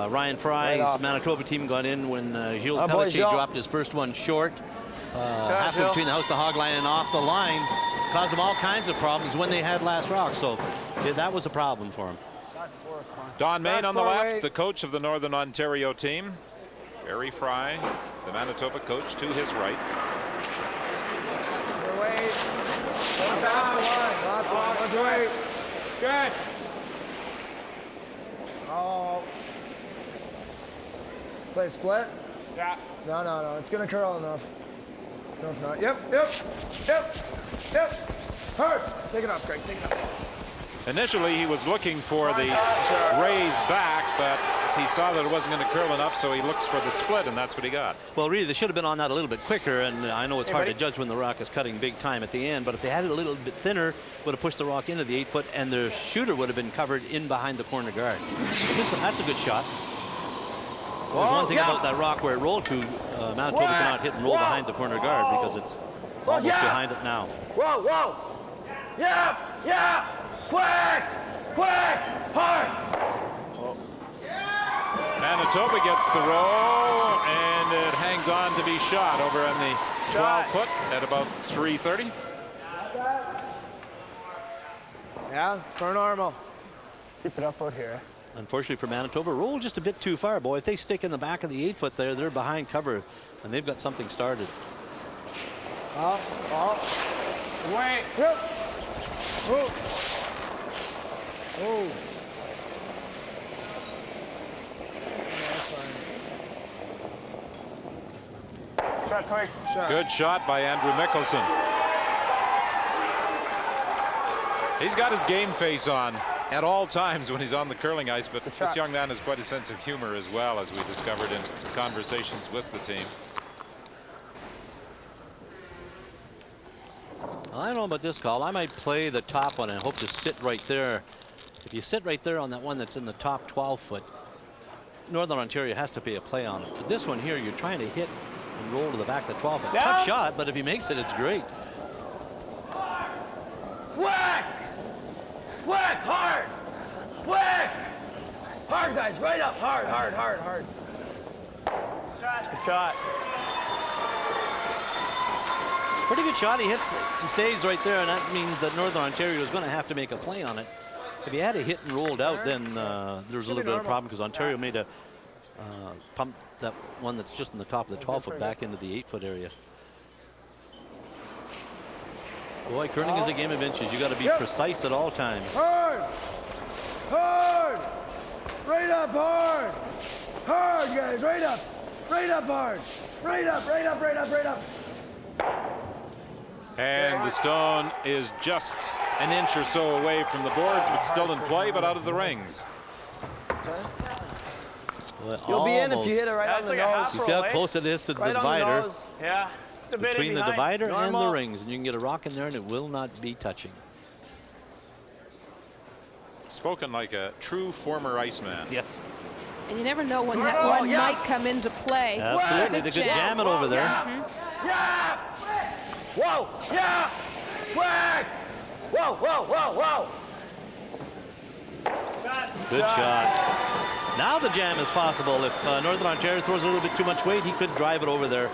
Ryan Fry's Manitoba team got in when Gilles Pelletier dropped his first one short. Halfway between the house to hog line and off the line, caused them all kinds of problems when they had last rock. So yeah, that was a problem for him. Don Main on the left, the coach of the Northern Ontario team. Barry Fry, the Manitoba coach, to his right. Lots of line. Good. Oh. Play split? Yeah. No. It's going to curl enough. No, it's not. Yep. Hurt. Take it off, Greg. Take it off. Initially, he was looking for the raise back, but he saw that it wasn't going to curl enough, so he looks for the split, and that's what he got. Well, really, they should have been on that a little bit quicker, and I know it's hard to judge when the rock is cutting big time at the end, but if they had it a little bit thinner, would have pushed the rock into the 8-foot, and the shooter would have been covered in behind the corner guard. That's a good shot. There's one thing about that rock where it rolled to, Manitoba cannot hit and roll behind the corner guard because it's almost behind it now. Whoa. Yeah. Quick! Quick! Hard! Manitoba gets the roll, and it hangs on to be shot over on the 12-foot at about 3:30. Yeah, for normal. Keep it up out here. Unfortunately for Manitoba, roll just a bit too far, boy. If they stick in the back of the 8-foot there, they're behind cover, and they've got something started. Wait. Yep. Oh. Oh. Shot quick. Good shot by Andrew Mickelson. He's got his game face on at all times when he's on the curling ice, but this young man has quite a sense of humor as well, as we discovered in conversations with the team. I don't know about this call. I might play the top one and hope to sit right there. If you sit right there on that one that's in the top 12-foot, Northern Ontario has to pay a play on it. But this one here, you're trying to hit and roll to the back of the 12-foot. Yeah. Tough shot, but if he makes it, it's great. Quick! Quick! Hard! Quick! Hard, guys. Right up. Hard, hard, hard, hard. Good shot. Pretty good shot. He hits, he stays right there, and that means that Northern Ontario is going to have to make a play on it. If he had a hit and rolled out, then there's a little bit of a problem, because Ontario made a pump that one that's just in the top of the 12-foot back into the 8-foot area. Boy, curling is a game of inches. You got to be precise at all times. Hard! Hard! Right up hard! Hard, guys, right up! Right up hard! Right up, right up, right up, right up! And the stone is just an inch or so away from the boards, but still in play, but out of the rings. Well, You'll be in if you hit it right on the nose. You see how close it is to the divider. Yeah. It's between the divider and the rings, and you can get a rock in there, and it will not be touching. Spoken like a true former Iceman. Yes. And you never know when that one might come into play. Absolutely. They could jam it over there. Yeah! Whoa! Yeah! Quick! Whoa! Whoa! Whoa! Whoa! Good shot. Now the jam is possible. If Northern Ontario throws a little bit too much weight, he could drive it over there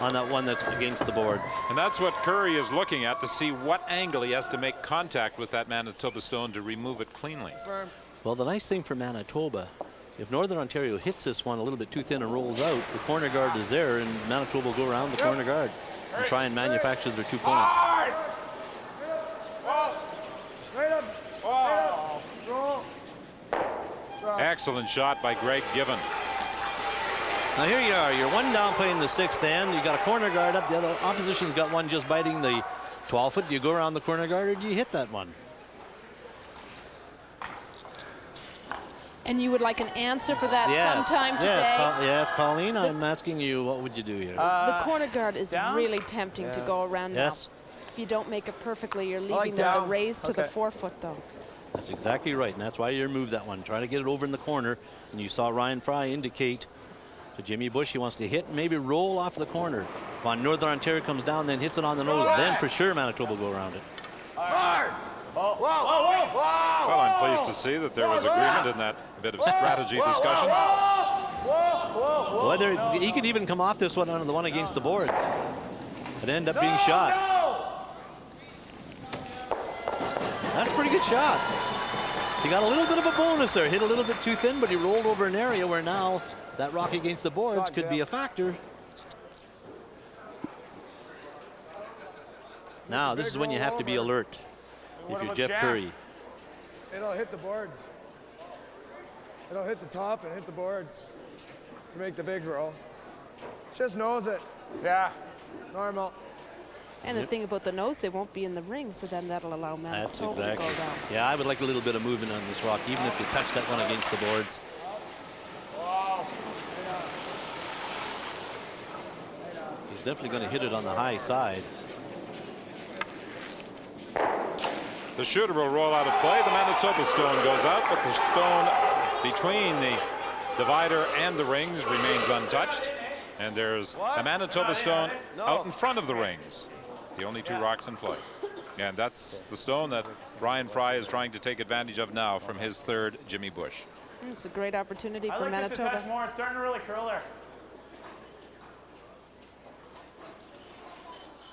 on that one that's against the boards. And that's what Currie is looking at, to see what angle he has to make contact with that Manitoba stone to remove it cleanly. Well, the nice thing for Manitoba, if Northern Ontario hits this one a little bit too thin and rolls out, the corner guard is there, and Manitoba will go around the corner guard and try and manufacture their 2 points. Right up! Right up! Roll! Excellent shot by Greg Given. Now here you are, you're one down playing the 6th end. You got a corner guard up, the other opposition's got one just biting the 12-foot. Do you go around the corner guard, or do you hit that one? And you would like an answer for that sometime today? Yes, Colleen, I'm asking you, what would you do here? The corner guard is really tempting to go around now. Yes. If you don't make it perfectly, you're leaving them to raise to the 4-foot, though. That's exactly right, and that's why you removed that one. Try to get it over in the corner, and you saw Ryan Fry indicate to Jimmy Bush he wants to hit and maybe roll off the corner. If Northern Ontario comes down, then hits it on the nose, then for sure Manitoba will go around it. Hard! Whoa! Whoa! Whoa! Whoa! Well, I'm pleased to see that there was agreement in that bit of strategy discussion. Whether he could even come off this one on the one against the boards and end up being shot. That's a pretty good shot. He got a little bit of a bonus there. Hit a little bit too thin, but he rolled over an area where now that rock against the boards could be a factor. Now, this is when you have to be alert if you're Jeff Currie. It'll hit the boards. It'll hit the top and hit the boards to make the big roll. Just knows it. Yeah. Normal. And the thing about the nose, they won't be in the ring, so then that'll allow Manitoba to go down. Yeah, I would like a little bit of movement on this rock, even if you touch that one against the boards. He's definitely going to hit it on the high side. The shooter will roll out of play. The Manitoba stone goes out, but the stone between the divider and the rings remains untouched. And there's a Manitoba stone out in front of the rings. The only 2 rocks in play. And that's the stone that Ryan Fry is trying to take advantage of now from his third Jimmy Bush. It's a great opportunity I for looked at the touch Manitoba. more. It's starting to really curl there.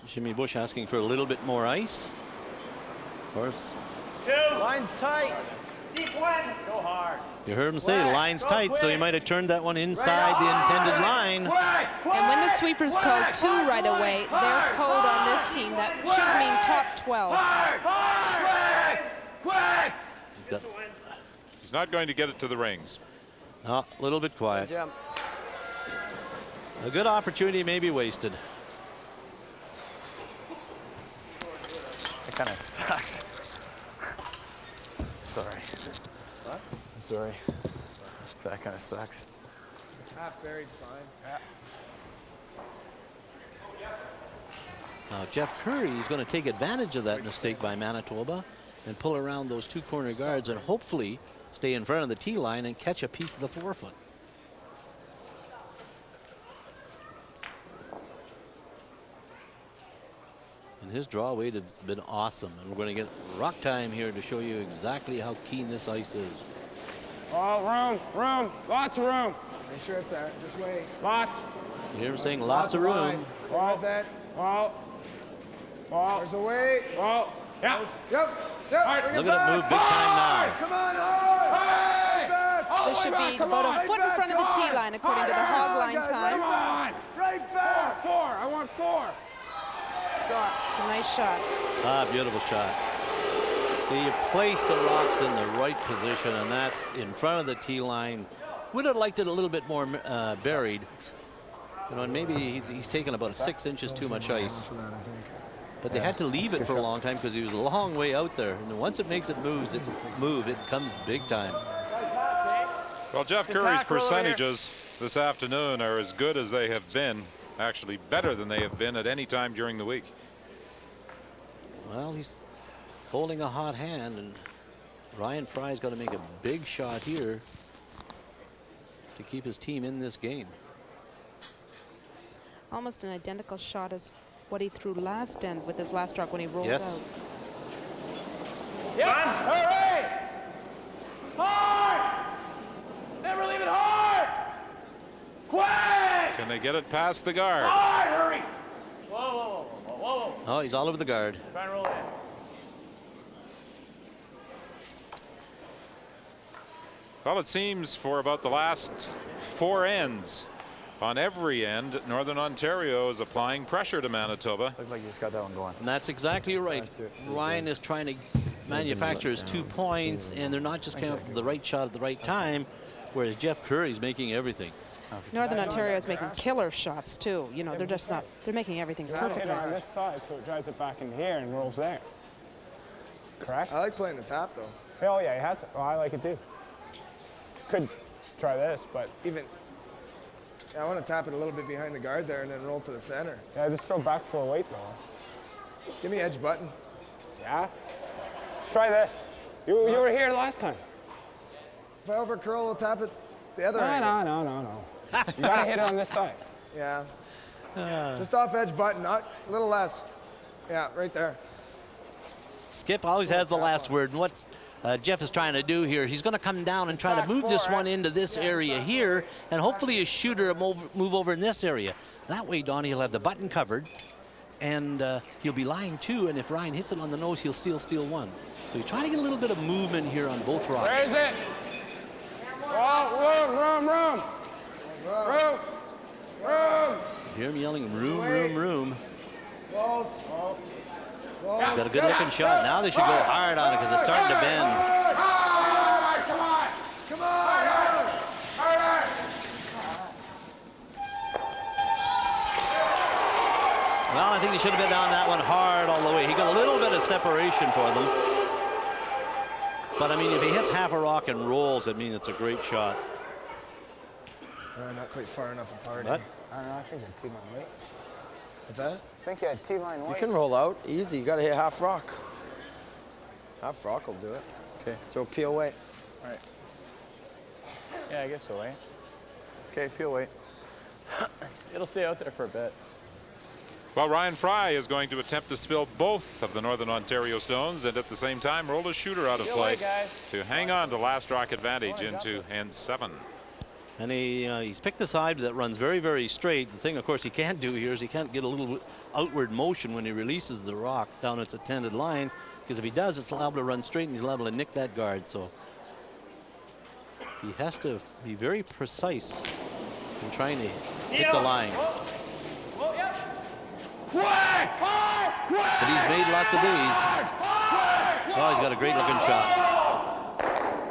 Jimmy Bush asking for a little bit more ice. Of course, 2. Line's tight. Deep wind. Go hard. you heard him say line's tight, so he might have turned that one inside the intended line. And when the sweepers called 2 right away, their code on this team, that should mean top 12. He's not going to get it to the rings. A little bit quiet. A good opportunity may be wasted. It kind of sucks. Sorry. What? I'm sorry. That kind of sucks. Half buried's fine. Now Jeff Currie is going to take advantage of that mistake by Manitoba and pull around those 2 corner guards and hopefully stay in front of the tee line and catch a piece of the forefoot. And his draw weight has been awesome, and we're going to get rock time here to show you exactly how keen this ice is. Oh, room, lots of room. Make sure it's there. Just wait. Lots. You hear him saying lots of room. Well, that. Well. There's a way. Well. Yeah. Yep. Look at it move big time now. Come on, hard. This should be about a foot in front of the tee line, according to the hog line time. Right back. 4. I want 4. It's a nice shot. Beautiful shot. See, you place the rocks in the right position, and that's in front of the tee line. Would have liked it a little bit more buried. You know, and maybe he's taken about 6 inches too much ice. But they had to leave it for a long time because he was a long way out there. And once it makes it move, it comes big time. Well, Jeff Currie's percentages this afternoon are as good as they have been, actually better than they have been at any time during the week. Well, he's holding a hot hand, and Ryan Fry's got to make a big shot here to keep his team in this game. Almost an identical shot as what he threw last end with his last stroke when he rolled out. Yeah. Hurry! Hard! Never leave it hard! Quick! Can they get it past the guard? Hard! Hurry! Whoa. Oh, he's all over the guard. Try and roll in. Well, it seems for about the last 4 ends, on every end, Northern Ontario is applying pressure to Manitoba. Looks like you just got that one going. And that's exactly right. Ryan is trying to manufacture his 2 points, and they're not just coming up with the right shot at the right time, whereas Jeff Currie's making everything. Northern Ontario is making killer shots too. You know, they're just not. They're making everything perfect. Hit on this side, so it drives it back in here and rolls there. Correct. I like playing the tap though. Oh yeah, you have to. Well, I like it too. Could try this, but even. Yeah, I want to tap it a little bit behind the guard there and then roll to the center. Yeah, just throw back 4 weight though. Give me edge button. Yeah. Let's try this. You were here last time. If I over curl, we'll tap it the other angle. No. You gotta hit it on this side. Yeah. Just off edge button, not a little less. Yeah, right there. Skip always has the last word. And what Jeff is trying to do here, he's going to come down and try to move this one into this area here, and hopefully his shooter will move over in this area. That way, Donnie, he'll have the button covered, and he'll be lying 2, and if Ryan hits it on the nose, he'll steal 1. So he's trying to get a little bit of movement here on both rocks. Where is it? Oh, room. You hear him yelling, room. Close. He's got a good-looking shot. Now they should go hard on it because it's starting to bend. Come on. Well, I think he should have been on that one hard all the way. He got a little bit of separation for them. But, I mean, if he hits half a rock and rolls, I mean, it's a great shot. Not quite far enough apart. What? I don't know. I think it's T-line weight. What's that? I think you had T-line weight. You can roll out easy. You got to hit half rock. Half rock will do it. Okay. Throw peel weight. All right. Yeah, I guess so, eh? Okay, peel weight. It'll stay out there for a bit. Well, Ryan Fry is going to attempt to spill both of the Northern Ontario stones and at the same time roll a shooter out of play to hang on to last rock advantage into end 7. And he's picked a side that runs very, very straight. The thing, of course, he can't do here is he can't get a little outward motion when he releases the rock down its intended line, because if he does, it's liable to run straight and he's liable to nick that guard. So he has to be very precise in trying to hit the line. But he's made lots of these. Oh, he's got a great looking shot.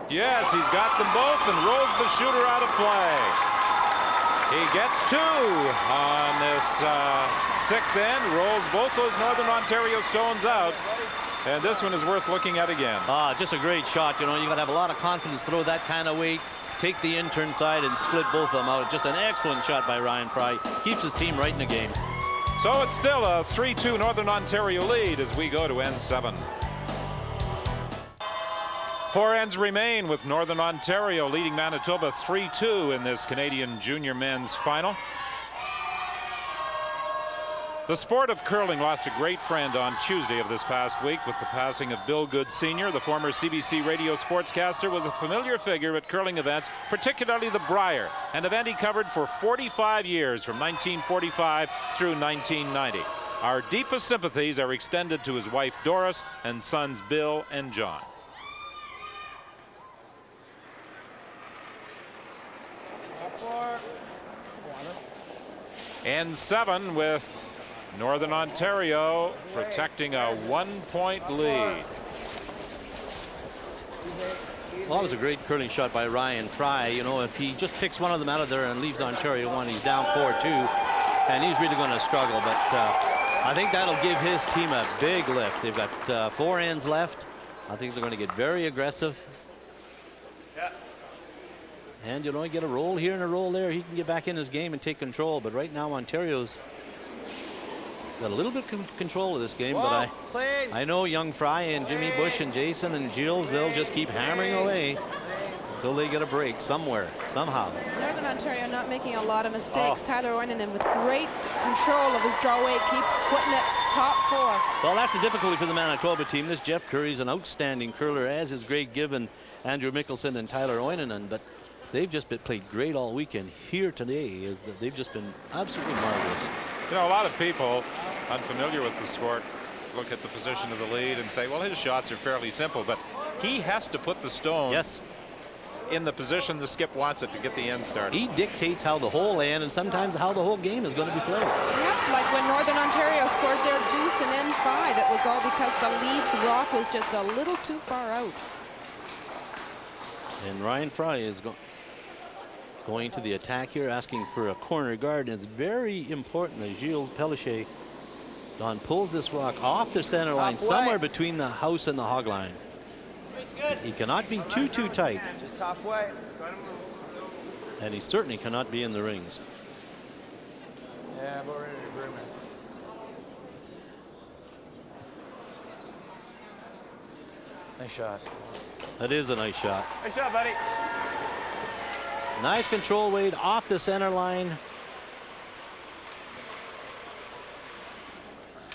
Yes, he's got them both and rolls the shooter out of play. He gets 2 on this 6th end, rolls both those Northern Ontario stones out. And this one is worth looking at again. Just a great shot. You know, you got to have a lot of confidence, throw that kind of weight, take the in-turn side and split both of them out. Just an excellent shot by Ryan Fry. Keeps his team right in the game. So it's still a 3-2 Northern Ontario lead as we go to end 7. 4 ends remain with Northern Ontario leading Manitoba 3-2 in this Canadian junior men's final. The sport of curling lost a great friend on Tuesday of this past week with the passing of Bill Good Sr. The former CBC radio sportscaster was a familiar figure at curling events, particularly the Brier, an event he covered for 45 years from 1945 through 1990. Our deepest sympathies are extended to his wife Doris and sons Bill and John. End 7 with Northern Ontario protecting a 1-point lead. Well, that was a great curling shot by Ryan Fry. You know, if he just picks one of them out of there and leaves Ontario 1, he's down 4-2, and he's really going to struggle. But I think that'll give his team a big lift. They've got 4 ends left. I think they're going to get very aggressive. And you know, you get a roll here and a roll there, he can get back in his game and take control. But right now, Ontario's got a little bit of control of this game. But I know young Fry and Jimmy Bush and Jason and Gilles, they'll just keep hammering away until they get a break somewhere, somehow. Northern Ontario not making a lot of mistakes. Tyler Oinen with great control of his draw weight keeps putting it top 4. Well, that's a difficulty for the Manitoba team. This Jeff Currie's an outstanding curler, as is Greg Given, Andrew Mickelson, and Tyler Oinen. But they've just been played great all weekend. Here today is that they've just been absolutely marvelous. You know, a lot of people unfamiliar with the sport look at the position of the lead and say, well, his shots are fairly simple, but he has to put the stone in the position the skip wants it to get the end started. He dictates how the whole end and sometimes how the whole game is going to be played. Yep, like when Northern Ontario scored their deuce in end 5, it was all because the lead's rock was just a little too far out. And Ryan Fry is going to the attack here, asking for a corner guard. And it's very important that Gilles Pellichet pulls this rock off the center line, somewhere between the house and the hog line. He cannot be too tight. Just halfway. And he certainly cannot be in the rings. Yeah, but we're in agreements. Nice shot. That is a nice shot. Nice shot, buddy. Nice control weight off the center line.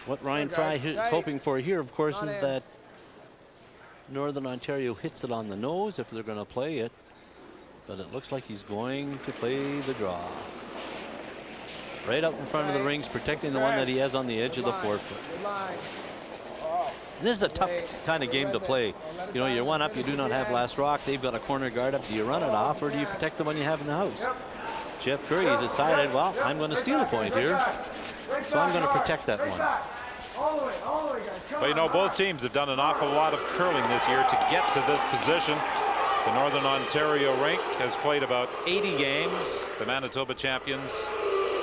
What Ryan Fry is hoping for here, of course, is that Northern Ontario hits it on the nose if they're going to play it. But it looks like he's going to play the draw. Right out in front of the rings, protecting the one that he has on the edge of the forefoot. And this is a tough kind of game to play. You know, you're 1 up, you do not have last rock. They've got a corner guard up. Do you run it off or do you protect the one you have in the house? Jeff Currie has decided, well, I'm going to steal a point here, so I'm going to protect that one. Well, you know, both teams have done an awful lot of curling this year to get to this position. The Northern Ontario rink has played about 80 games. The Manitoba champions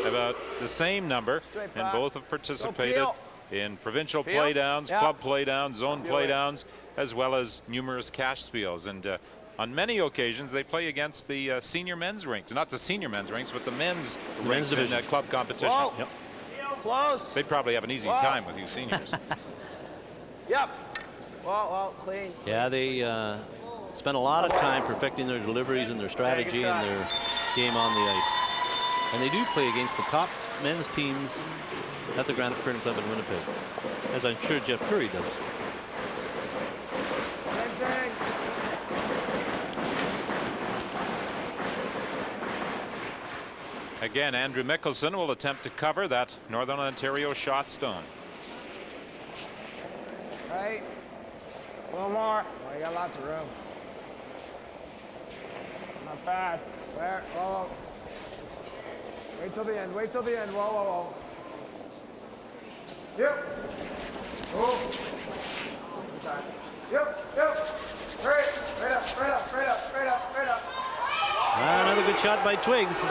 about the same number, and both have participated in provincial playdowns, club playdowns, zone playdowns, as well as numerous cash spiels. And on many occasions, they play against the senior men's rinks. Not the senior men's rinks, but the men's rinks in that club competition. Yep. Close. They'd probably have an easy time with you seniors. Yep. Well, clean. Yeah, they spent a lot of time perfecting their deliveries and their strategy and their game on the ice. And they do play against the top men's teams at the Granite Curling Club in Winnipeg, as I'm sure Jeff Currie does. Again, Andrew Mickelson will attempt to cover that Northern Ontario shot stone. Right. A little more. Oh, you got lots of room. Not bad. Where? Whoa, whoa. Wait till the end. Wait till the end. Whoa, whoa, whoa. Yep. Oh. Good time. Yep. Yep. Right. Right up. Right up. Right up. Right up. Right up. Another good shot by Twiggs.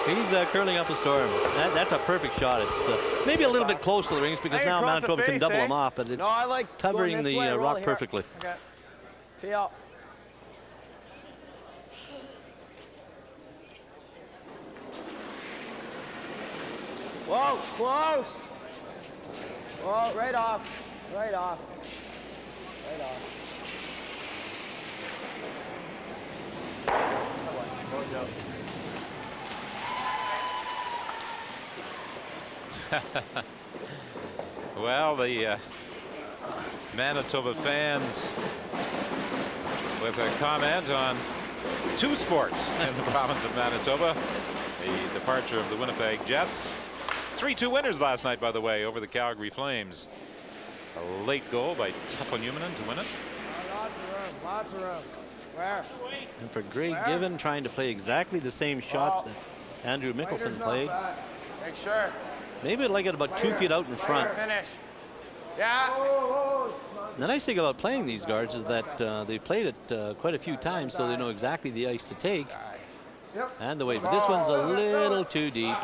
He's curling up a storm. That's a perfect shot. It's maybe a little bit close to the rings because now Manitoba can double him off, but it's covering the rock perfectly. Okay. Tee up. Whoa, close. Whoa, right off. Right off. Right off. Well, the Manitoba fans with a comment on two sports in the province of Manitoba. The departure of the Winnipeg Jets. 3-2 winners last night, by the way, over the Calgary Flames. A late goal by Taponumanen to win it. Lots of room. Lots of room. Where? And for Greg Given trying to play exactly the same shot that Andrew Mickelson played. Make sure. Maybe I'd like it about 2 feet out in front. Finish. Yeah. The nice thing about playing these guards is that they played it quite a few times, so they know exactly the ice to take and the weight. But this one's a little too deep.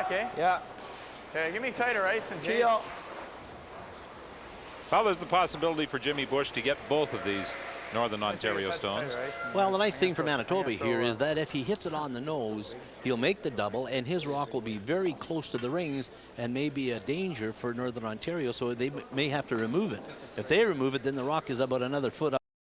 Okay. Yeah. Okay, give me tighter ice and Jay. Well, there's the possibility for Jimmy Bush to get both of these Northern Ontario stones. Well, the nice thing for Manitoba here is that if he hits it on the nose, he'll make the double, and his rock will be very close to the rings and may be a danger for Northern Ontario, so they may have to remove it. If they remove it, then the rock is about another foot up.